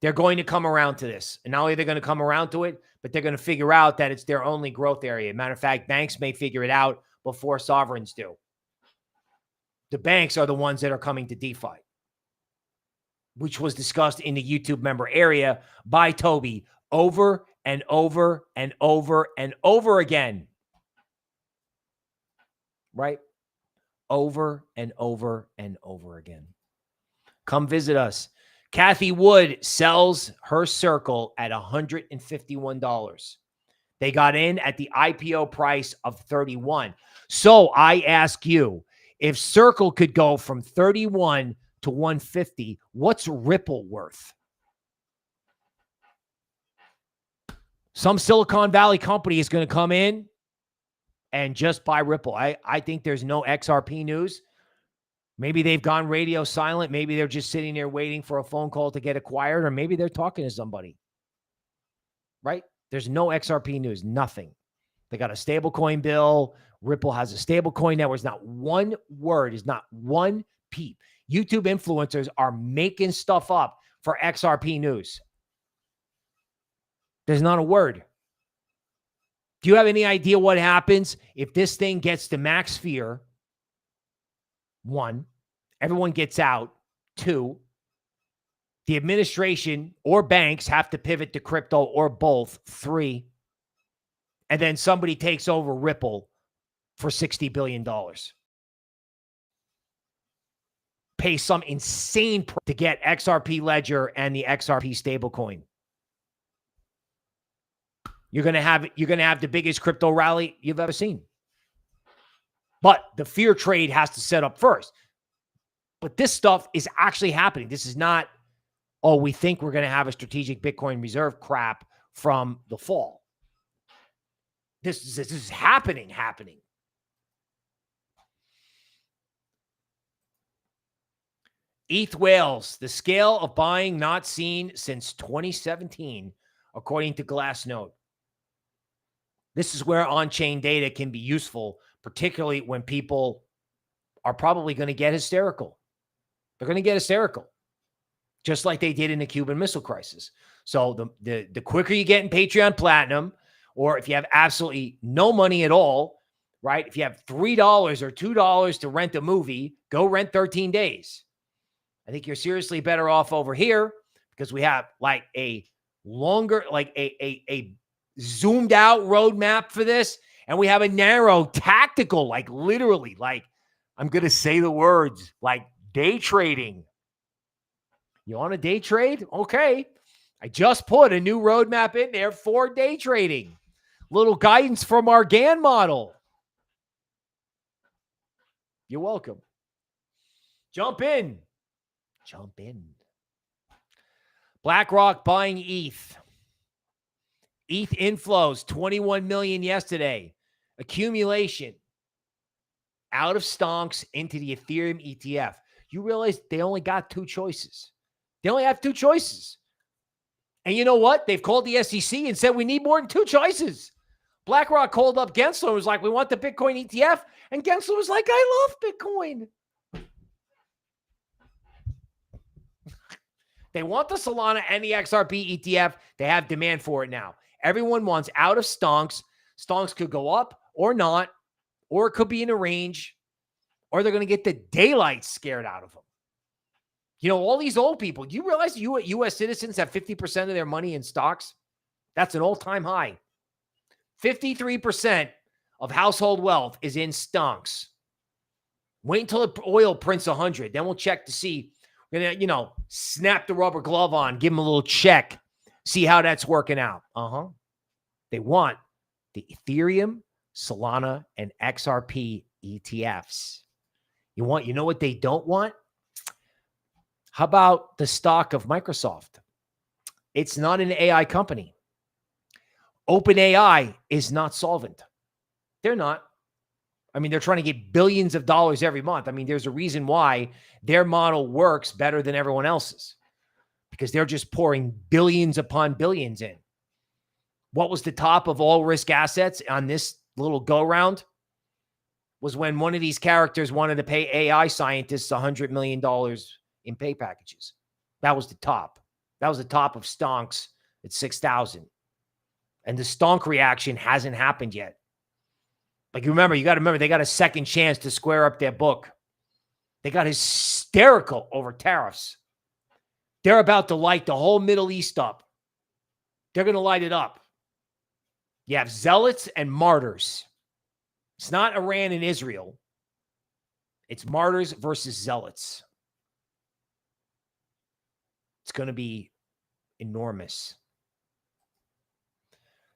they're going to come around to this. And not only are they going to come around to it, but they're going to figure out that it's their only growth area. Matter of fact, banks may figure it out before sovereigns do. The banks are the ones that are coming to DeFi, which was discussed in the YouTube member area by Toby over and over and over and over again. Right? Over and over and over again. Come visit us. Kathy Wood sells her Circle at $151. They got in at the IPO price of $31. So I ask you, if Circle could go from $31 to $150, what's Ripple worth? Some Silicon Valley company is going to come in and just buy Ripple. I think there's no XRP news. Maybe they've gone radio silent. Maybe they're just sitting there waiting for a phone call to get acquired, or maybe they're talking to somebody, right? There's no XRP news, nothing. They got a stablecoin bill. Ripple has a stablecoin network. There's not one word, is not one peep. YouTube influencers are making stuff up for XRP news. There's not a word. Do you have any idea what happens if this thing gets to max fear? 1, everyone gets out. 2, the administration or banks have to pivot to crypto or both. 3, and then somebody takes over Ripple for $60 billion. Pay some insane price to get XRP Ledger and the XRP stablecoin. You're going to have the biggest crypto rally you've ever seen. But the fear trade has to set up first. But this stuff is actually happening. This is not, oh, we think we're going to have a strategic Bitcoin reserve crap from the fall. This is happening. ETH whales, the scale of buying not seen since 2017, according to Glassnode. This is where on-chain data can be useful, particularly when people are probably going to get hysterical. They're going to get hysterical, just like they did in the Cuban Missile Crisis. So the quicker you get in Patreon Platinum, or if you have absolutely no money at all, right? If you have $3 or $2 to rent a movie, go rent 13 days. I think you're seriously better off over here because we have like a longer, like a zoomed out roadmap for this. And we have a narrow tactical, like literally, like I'm going to say the words, like day trading. You want a day trade? Okay. I just put a new roadmap in there for day trading. Little guidance from our GAN model. You're welcome. Jump in. BlackRock buying ETH. ETH inflows, 21 million yesterday. Accumulation out of stonks into the Ethereum ETF. You realize they only got 2 choices. They only have 2 choices. And you know what? They've called the SEC and said we need more than 2 choices. BlackRock called up Gensler and was like, we want the Bitcoin ETF. And Gensler was like, I love Bitcoin. They want the Solana and the XRP ETF. They have demand for it now. Everyone wants out of stonks. Stonks could go up or not, or it could be in a range, or they're going to get the daylight scared out of them. You know, all these old people, do you realize U.S. citizens have 50% of their money in stocks? That's an all-time high. 53% of household wealth is in stonks. Wait until the oil prints 100. Then we'll check to see. We're going to, you know, snap the rubber glove on, give them a little check, see how that's working out. They want the Ethereum, Solana, and XRP ETFs. You know what they don't want? How about the stock of Microsoft? It's not an AI company. OpenAI is not solvent. They're not. I mean, they're trying to get billions of dollars every month. I mean, there's a reason why their model works better than everyone else's, because they're just pouring billions upon billions in. What was the top of all risk assets on this little go round? Was when one of these characters wanted to pay AI scientists $100 million in pay packages. That was the top. That was the top of stonks at 6,000. And the stonk reaction hasn't happened yet. Like, you got to remember, they got a second chance to square up their book. They got hysterical over tariffs. They're about to light the whole Middle East up. They're going to light it up. You have zealots and martyrs. It's not Iran and Israel. It's martyrs versus zealots. It's going to be enormous.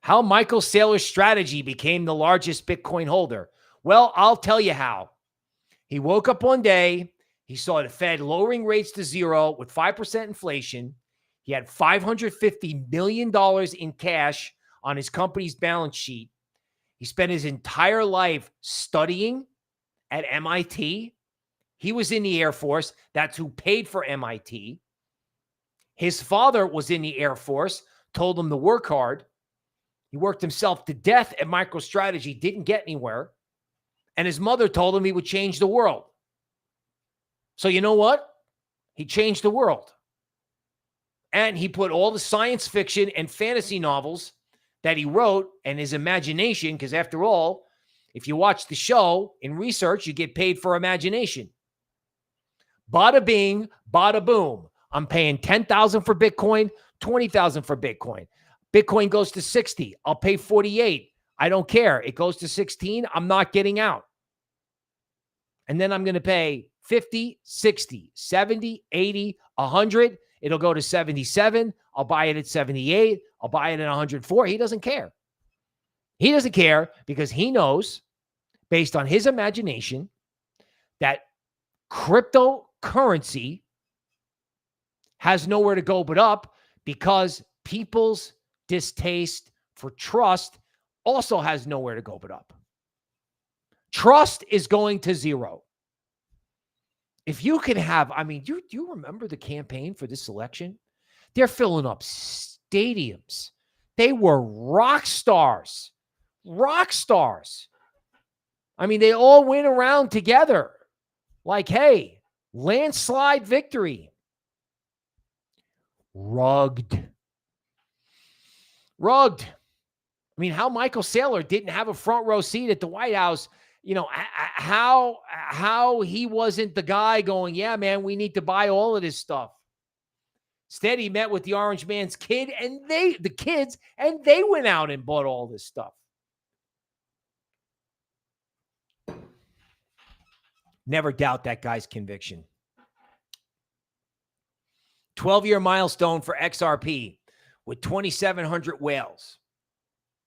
How Michael Saylor's strategy became the largest Bitcoin holder. Well, I'll tell you how. He woke up one day. He saw the Fed lowering rates to zero with 5% inflation. He had $550 million in cash on his company's balance sheet. He spent his entire life studying at MIT. He was in the Air Force. That's who paid for MIT. His father was in the Air Force, told him to work hard. He worked himself to death at MicroStrategy, didn't get anywhere. And his mother told him he would change the world. So you know what? He changed the world. And he put all the science fiction and fantasy novels that he wrote and his imagination, because after all, if you watch the show in research, you get paid for imagination. Bada bing, bada boom. I'm paying $10,000 for Bitcoin, $20,000 for Bitcoin. Bitcoin goes to 60. I'll pay 48. I don't care. It goes to 16. I'm not getting out. And then I'm going to pay 50, 60, 70, 80, 100. It'll go to 77. I'll buy it at 78. I'll buy it at 104. He doesn't care. He doesn't care because he knows, based on his imagination, that cryptocurrency has nowhere to go but up, because people's distaste for trust also has nowhere to go but up. Trust is going to zero. If you can have, I mean, do you remember the campaign for this election? They're filling up stadiums. They were rock stars. Rock stars. I mean, they all went around together like, hey, landslide victory. Rugged. I mean, how Michael Saylor didn't have a front row seat at the White House, you know, how he wasn't the guy going, yeah, man, we need to buy all of this stuff. Instead, he met with the Orange Man's kid and they went out and bought all this stuff. Never doubt that guy's conviction. 12-year milestone for XRP with 2,700 whales.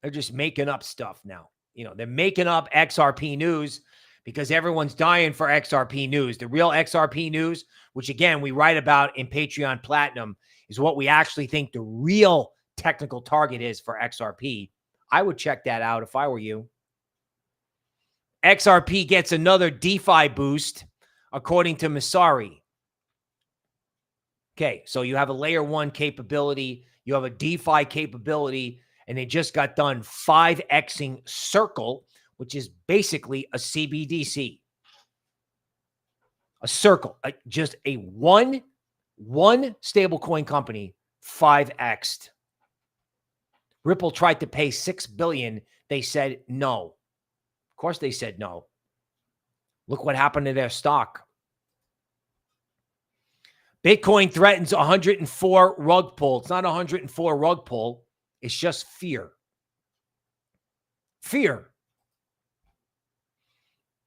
They're just making up stuff now. You know, they're making up XRP news because everyone's dying for XRP news. The real XRP news, which again, we write about in Patreon Platinum, is what we actually think the real technical target is for XRP. I would check that out if I were you. XRP gets another DeFi boost, according to Masari. Okay, so you have a layer 1 capability, you have a DeFi capability, and they just got done 5xing Circle, which is basically a CBDC. A Circle, just a one stablecoin company, 5x'd. Ripple tried to pay $6 billion. They said no. Of course they said no. Look what happened to their stock. Bitcoin threatens 104 rug pull. It's not 104 rug pull. It's just fear. Fear.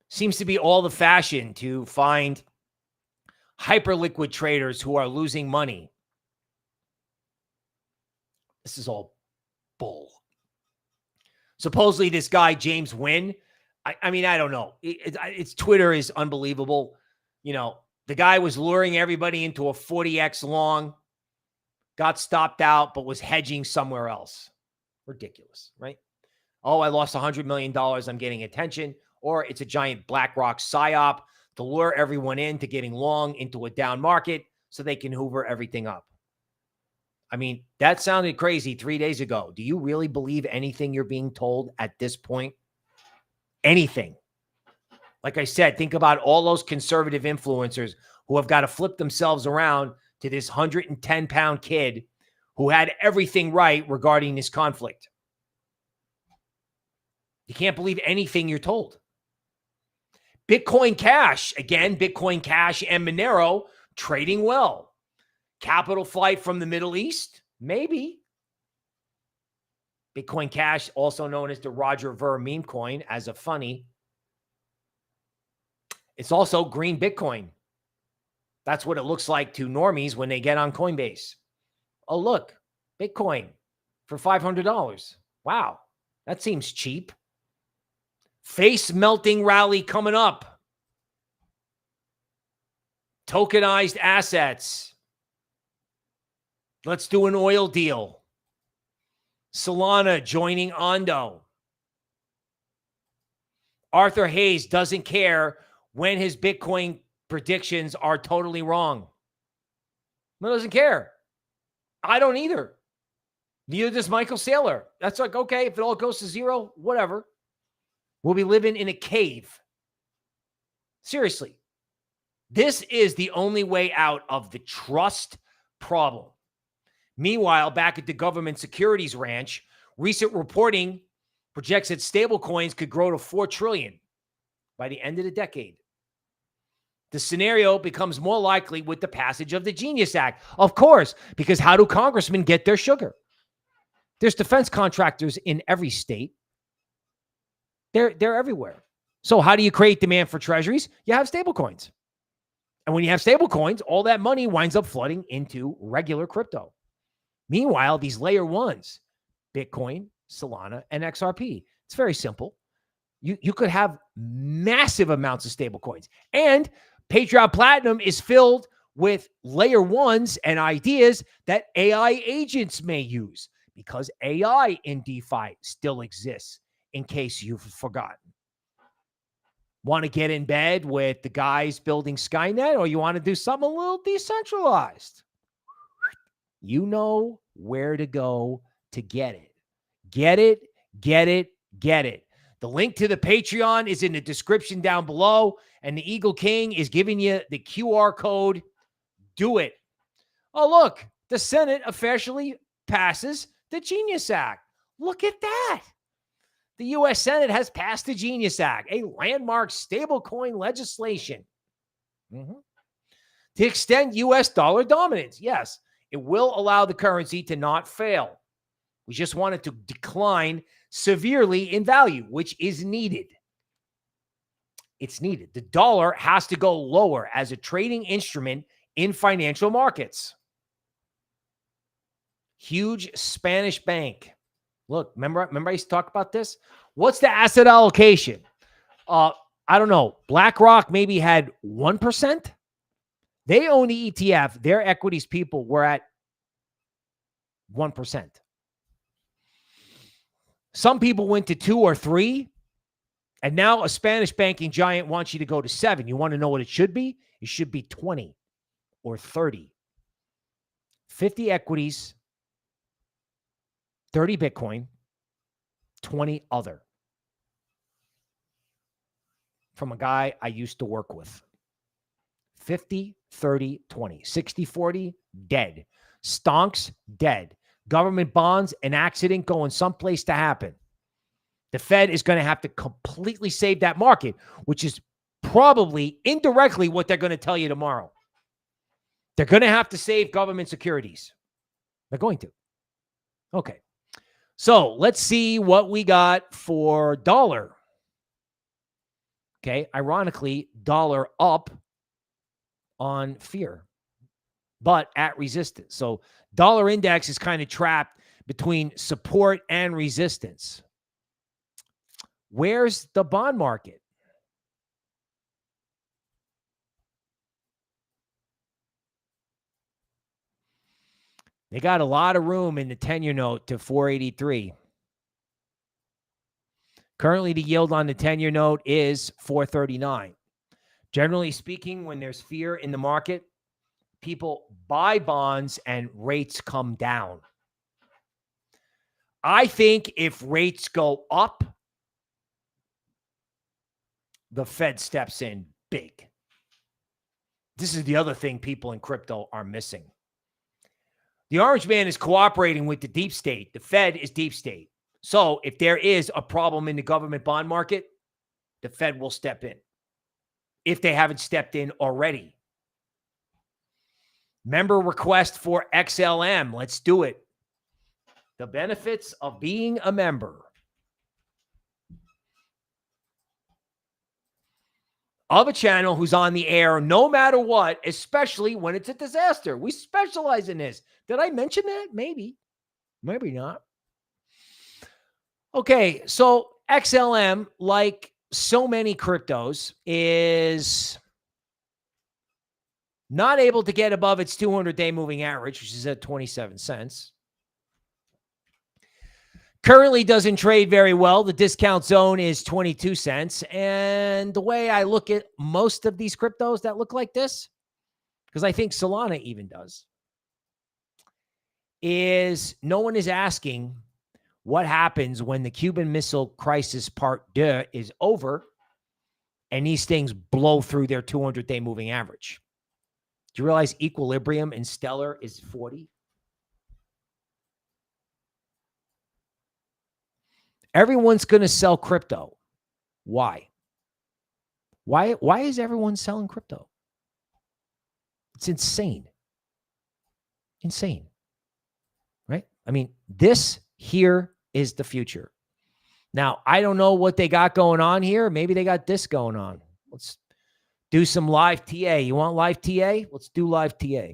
Seems to be all the fashion to find hyperliquid traders who are losing money. This is all bull. Supposedly this guy, James Nguyen, I mean, I don't know. It's Twitter is unbelievable. You know, the guy was luring everybody into a 40x long, got stopped out, but was hedging somewhere else. Ridiculous, right? Oh, I lost $100 million. I'm getting attention. Or it's a giant BlackRock psyop to lure everyone into getting long into a down market so they can hoover everything up. I mean, that sounded crazy 3 days ago. Do you really believe anything you're being told at this point? Anything. Like I said, think about all those conservative influencers who have got to flip themselves around to this 110-pound kid who had everything right regarding this conflict. You can't believe anything you're told. Bitcoin Cash, again, Bitcoin Cash and Monero trading well. Capital flight from the Middle East? Maybe. Bitcoin Cash, also known as the Roger Ver meme coin, as a funny. It's also green Bitcoin. That's what it looks like to normies when they get on Coinbase. Oh, look, Bitcoin for $500. Wow, that seems cheap. Face melting rally coming up. Tokenized assets. Let's do an oil deal. Solana joining Ondo. Arthur Hayes doesn't care when his Bitcoin predictions are totally wrong. He doesn't care. I don't either. Neither does Michael Saylor. That's like, okay, if it all goes to zero, whatever. We'll be living in a cave. Seriously. This is the only way out of the trust problem. Meanwhile, back at the government securities ranch, recent reporting projects that stablecoins could grow to $4 trillion by the end of the decade. The scenario becomes more likely with the passage of the Genius Act. Of course, because how do congressmen get their sugar? There's defense contractors in every state. They're everywhere. So how do you create demand for treasuries? You have stablecoins. And when you have stablecoins, all that money winds up flooding into regular crypto. Meanwhile, these layer ones, Bitcoin, Solana, and XRP, it's very simple. You could have massive amounts of stablecoins. And Patreon Platinum is filled with layer ones and ideas that AI agents may use, because AI in DeFi still exists, in case you've forgotten. Want to get in bed with the guys building Skynet, or you want to do something a little decentralized? You know where to go to get it. Get it, get it, get it. The link to the Patreon is in the description down below, and the Eagle King is giving you the QR code. Do it. Oh, look, the Senate officially passes the Genius Act. Look at that. The U.S. Senate has passed the Genius Act, a landmark stablecoin legislation to extend U.S. dollar dominance. Yes, it will allow the currency to not fail. We just want it to decline severely in value, which is needed. It's needed. The dollar has to go lower as a trading instrument in financial markets. Huge Spanish bank. Look, remember I used to talk about this? What's the asset allocation? I don't know. BlackRock maybe had 1%. They own the ETF. Their equities people were at 1%. Some people went to 2 or 3. And now a Spanish banking giant wants you to go to 7. You want to know what it should be? It should be 20 or 30. 50 equities, 30 Bitcoin, 20 other. From a guy I used to work with. 50, 30, 20. 60, 40, dead. Stonks, dead. Government bonds, an accident going someplace to happen. The Fed is going to have to completely save that market, which is probably indirectly what they're going to tell you tomorrow. They're going to have to save government securities. They're going to. Okay. So let's see what we got for dollar. Okay. Ironically, dollar up on fear, but at resistance. So dollar index is kind of trapped between support and resistance. Where's the bond market? They got a lot of room in the 10-year note to 483. Currently, the yield on the 10-year note is 439. Generally speaking, when there's fear in the market, people buy bonds and rates come down. I think if rates go up, the Fed steps in big. This is the other thing people in crypto are missing. The orange man is cooperating with the deep state. The Fed is deep state. So if there is a problem in the government bond market, the Fed will step in. If they haven't stepped in already. Member request for XLM. Let's do it. The benefits of being a member. Of a channel who's on the air no matter what, especially when it's a disaster. We specialize in this. Did I mention that? Maybe. Maybe not. Okay, so XLM, like so many cryptos, is not able to get above its 200-day moving average, which is at 27 cents. Currently doesn't trade very well. The discount zone is 22 cents. And the way I look at most of these cryptos that look like this, because I think Solana even does, is no one is asking what happens when the Cuban Missile Crisis Part 2 is over and these things blow through their 200-day moving average. Do you realize equilibrium in Stellar is 40? Everyone's going to sell crypto. Why? Why is everyone selling crypto? It's insane. Insane. Right? I mean, this here is the future. Now, I don't know what they got going on here. Maybe they got this going on. Let's do some live TA. You want live TA? Let's do live TA.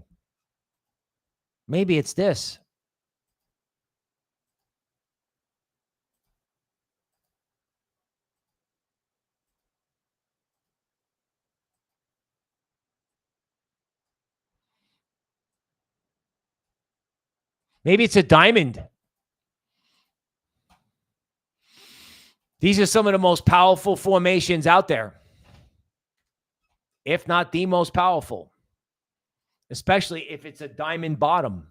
Maybe it's this. Maybe it's a diamond. These are some of the most powerful formations out there, if not the most powerful, especially if it's a diamond bottom.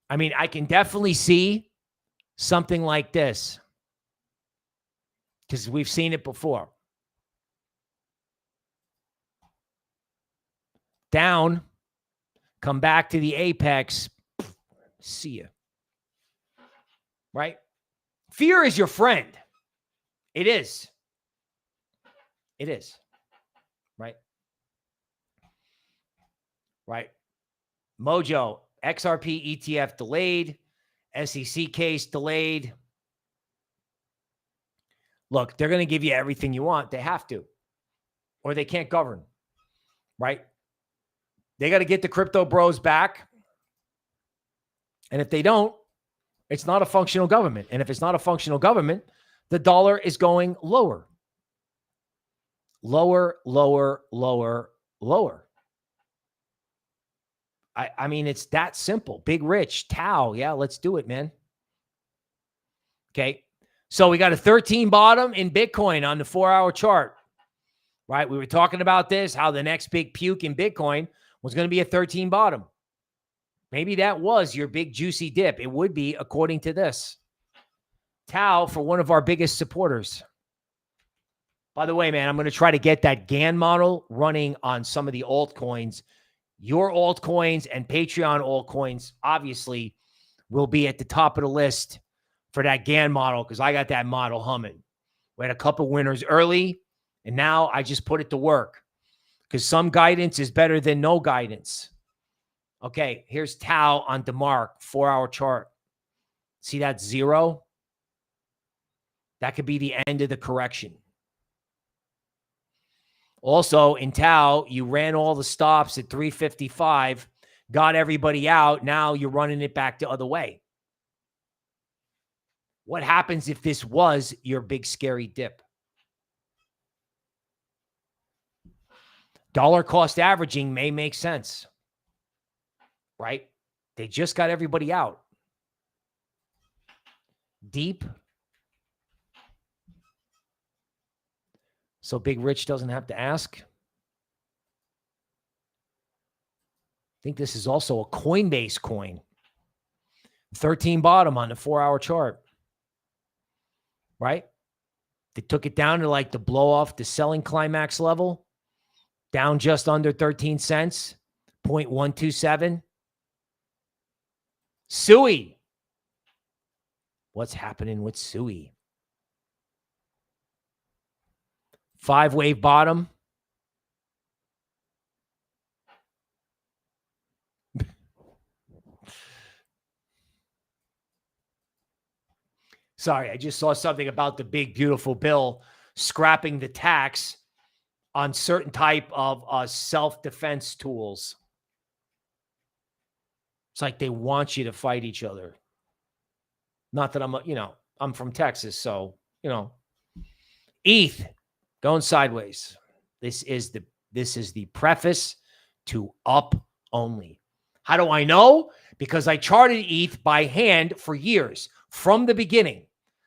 I mean, I can definitely see something like this because we've seen it before. Down, come back to the apex, see you. Right? Fear is your friend. It is. It is. Right? Right. Mojo, XRP ETF delayed. SEC case delayed. Look, they're going to give you everything you want. They have to. Or they can't govern. Right? They got to get the crypto bros back. And if they don't, it's not a functional government. And if it's not a functional government, the dollar is going lower. Lower, lower, lower, lower. I mean, it's that simple. Big Rich, Tao. Yeah, let's do it, man. Okay. So we got a 13 bottom in Bitcoin on the 4-hour chart. Right? We were talking about this, how the next big puke in Bitcoin was going to be a 13 bottom. Maybe that was your big juicy dip. It would be, according to this. Tao for one of our biggest supporters. By the way, man, I'm going to try to get that GAN model running on some of the altcoins. Your altcoins and Patreon altcoins, obviously, will be at the top of the list for that GAN model because I got that model humming. We had a couple winners early, and now I just put it to work because some guidance is better than no guidance. Okay, here's Tao on DeMark, 4-hour chart. See that 0? That could be the end of the correction. Also, in Tao, you ran all the stops at 355, got everybody out. Now you're running it back the other way. What happens if this was your big scary dip? Dollar cost averaging may make sense, right? They just got everybody out. Deep. So Big Rich doesn't have to ask. I think this is also a Coinbase coin. 13 bottom on the 4-hour chart, right? They took it down to like the blow off the selling climax level, down just under 13 cents, 0.127. Sui. What's happening with Sui? 5-wave bottom. Sorry, I just saw something about the big, beautiful bill scrapping the tax on certain type of self-defense tools. It's like they want you to fight each other. Not that I'm from Texas, so, ETH going sideways. This is the preface to up only. How do I know? Because I charted ETH by hand for years from the beginning.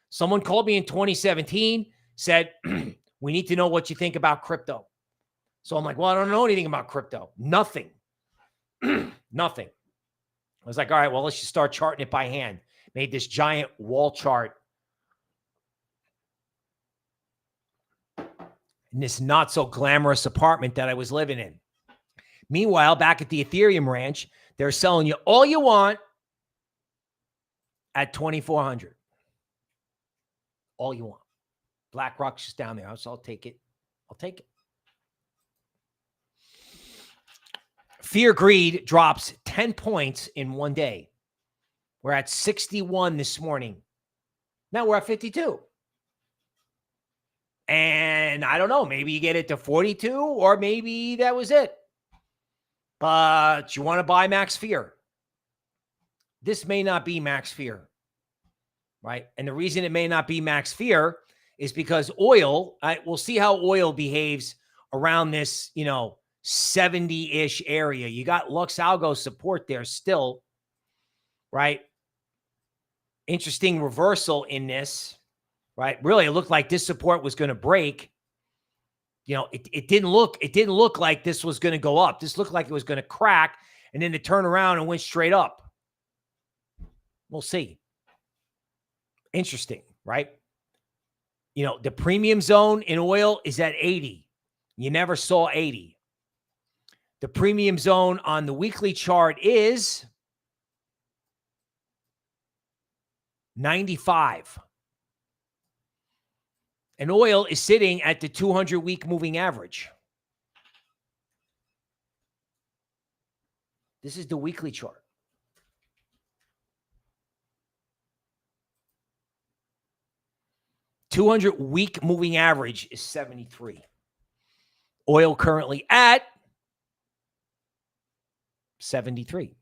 Someone called me in 2017, said, we need to know what you think about crypto. So I'm like, well, I don't know anything about crypto. Nothing. Nothing. I was like, all right, well, let's just start charting it by hand. Made this giant wall chart. In this not so glamorous apartment that I was living in. Meanwhile, back at the Ethereum ranch, they're selling you all you want at 2,400. All you want. BlackRock's just down there. So I'll take it. I'll take it. Fear greed drops 10 points in one day. We're at 61 this morning. Now we're at 52. And I don't know, maybe you get it to 42 or maybe that was it. But you want to buy max fear. This may not be max fear, right? And the reason it may not be max fear is because oil, we'll see how oil behaves around this, 70-ish area. You got LuxAlgo support there still, right? Interesting reversal in this, right? Really, it looked like this support was going to break. It didn't look like this was going to go up. This looked like it was going to crack and then to turn around and went straight up. We'll see. Interesting, right? The premium zone in oil is at 80. You never saw 80. The premium zone on the weekly chart is 95. And oil is sitting at the 200-week moving average. This is the weekly chart. The 200-week moving average is 73. Oil currently at 73.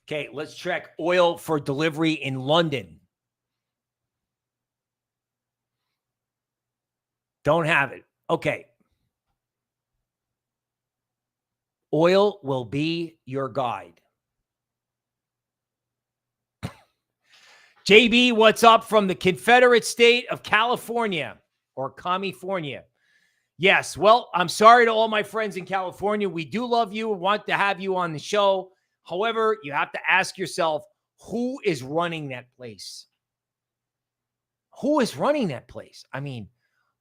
Okay, let's check oil for delivery in London. Don't have it. Okay. Oil will be your guide. JB, what's up from the Confederate State of California or California? Yes, well, I'm sorry to all my friends in California. We do love you. Want to have you on the show. However, you have to ask yourself, who is running that place? Who is running that place? I mean,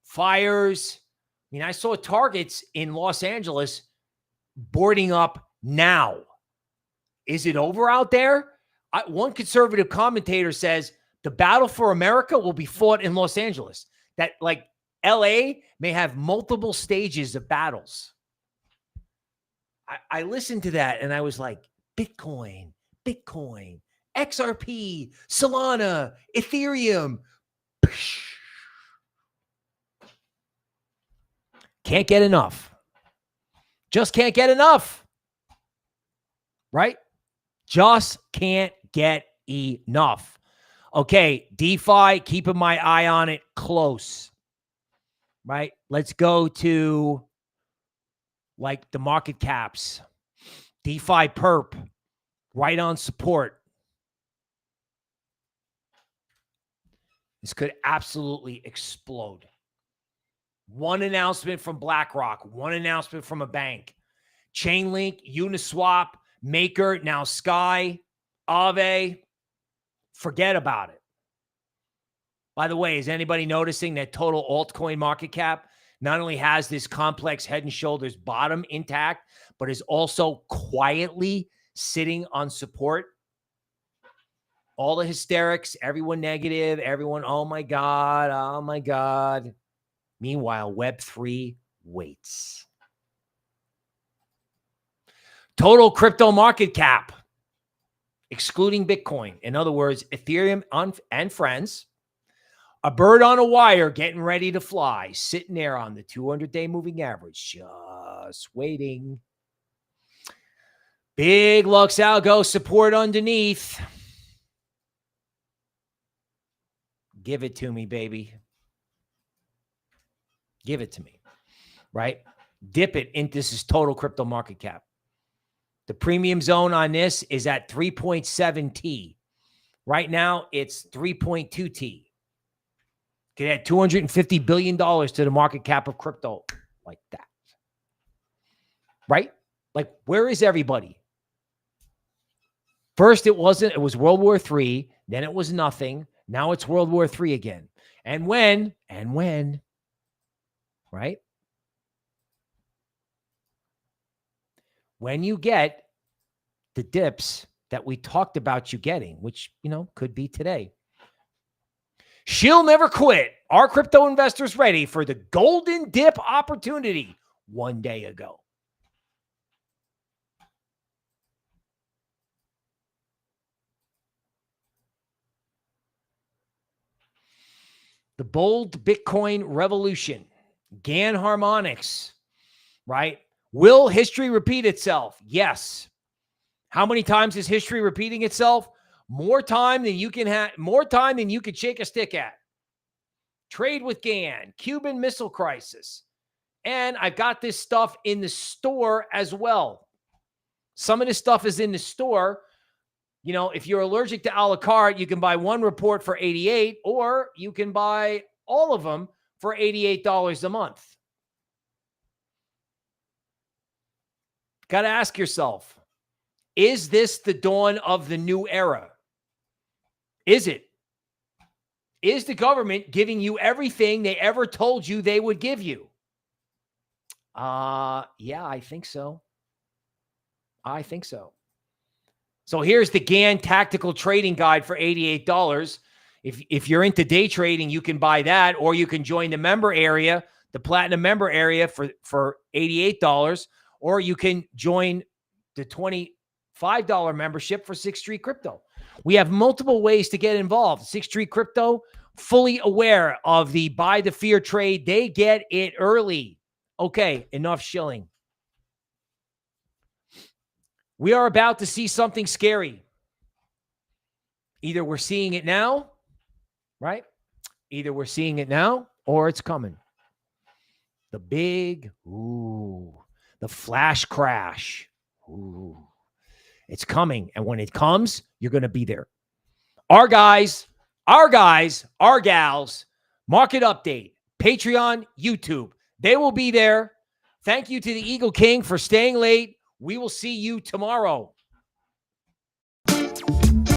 fires. I saw targets in Los Angeles boarding up now. Is it over out there? One conservative commentator says the battle for America will be fought in Los Angeles. That like LA may have multiple stages of battles. I listened to that and I was like, Bitcoin, XRP, Solana, Ethereum. Can't get enough. Just can't get enough. Right? Just can't get enough. Okay, DeFi, keeping my eye on it close. Right? Let's go to like the market caps. Defi Perp, right on support. This could absolutely explode. One announcement from BlackRock, one announcement from a bank. Chainlink, Uniswap, Maker, now Sky, Aave. Forget about it. By the way, is anybody noticing that total altcoin market cap not only has this complex head and shoulders bottom intact, but is also quietly sitting on support? All the hysterics, everyone negative, everyone, oh my God, oh my God. Meanwhile, Web3 waits. Total crypto market cap, excluding Bitcoin. In other words, Ethereum and friends. A bird on a wire getting ready to fly, sitting there on the 200-day moving average, just waiting. Big LuxAlgo support underneath. Give it to me, baby. Give it to me, right? Dip it into this is total crypto market cap. The premium zone on this is at 3.7 T. Right now, it's 3.2 T. Could add $250 billion to the market cap of crypto like that. Right? Like, where is everybody? First, it was World War III. Then it was nothing. Now it's World War III again. And when, right? When you get the dips that we talked about you getting, which, could be today. She'll never quit. Are crypto investors ready for the golden dip opportunity one day ago? The bold Bitcoin revolution, GAN harmonics, right? Will history repeat itself? Yes. How many times is history repeating itself? More time than you can have, more time than you could shake a stick at. Trade with GAN, Cuban Missile Crisis. And I've got this stuff in the store as well. Some of this stuff is in the store. If you're allergic to a la carte, you can buy one report for $88, or you can buy all of them for $88 a month. Got to ask yourself, is this the dawn of the new era? Is it? Is the government giving you everything they ever told you they would give you? Yeah, I think so. So here's the GAN Tactical Trading Guide for $88. If you're into day trading, you can buy that, or you can join the member area, the platinum member area for $88, or you can join the $25 membership for 6th Street Crypto. We have multiple ways to get involved. 6th Street Crypto, fully aware of the buy the fear trade. They get it early. Okay, enough shilling. We are about to see something scary. Either we're seeing it now, right? Either we're seeing it now or it's coming. The big, the flash crash. It's coming. And when it comes, you're going to be there. Our guys, our gals, Market Update, Patreon, YouTube. They will be there. Thank you to the Eagle King for staying late. We will see you tomorrow.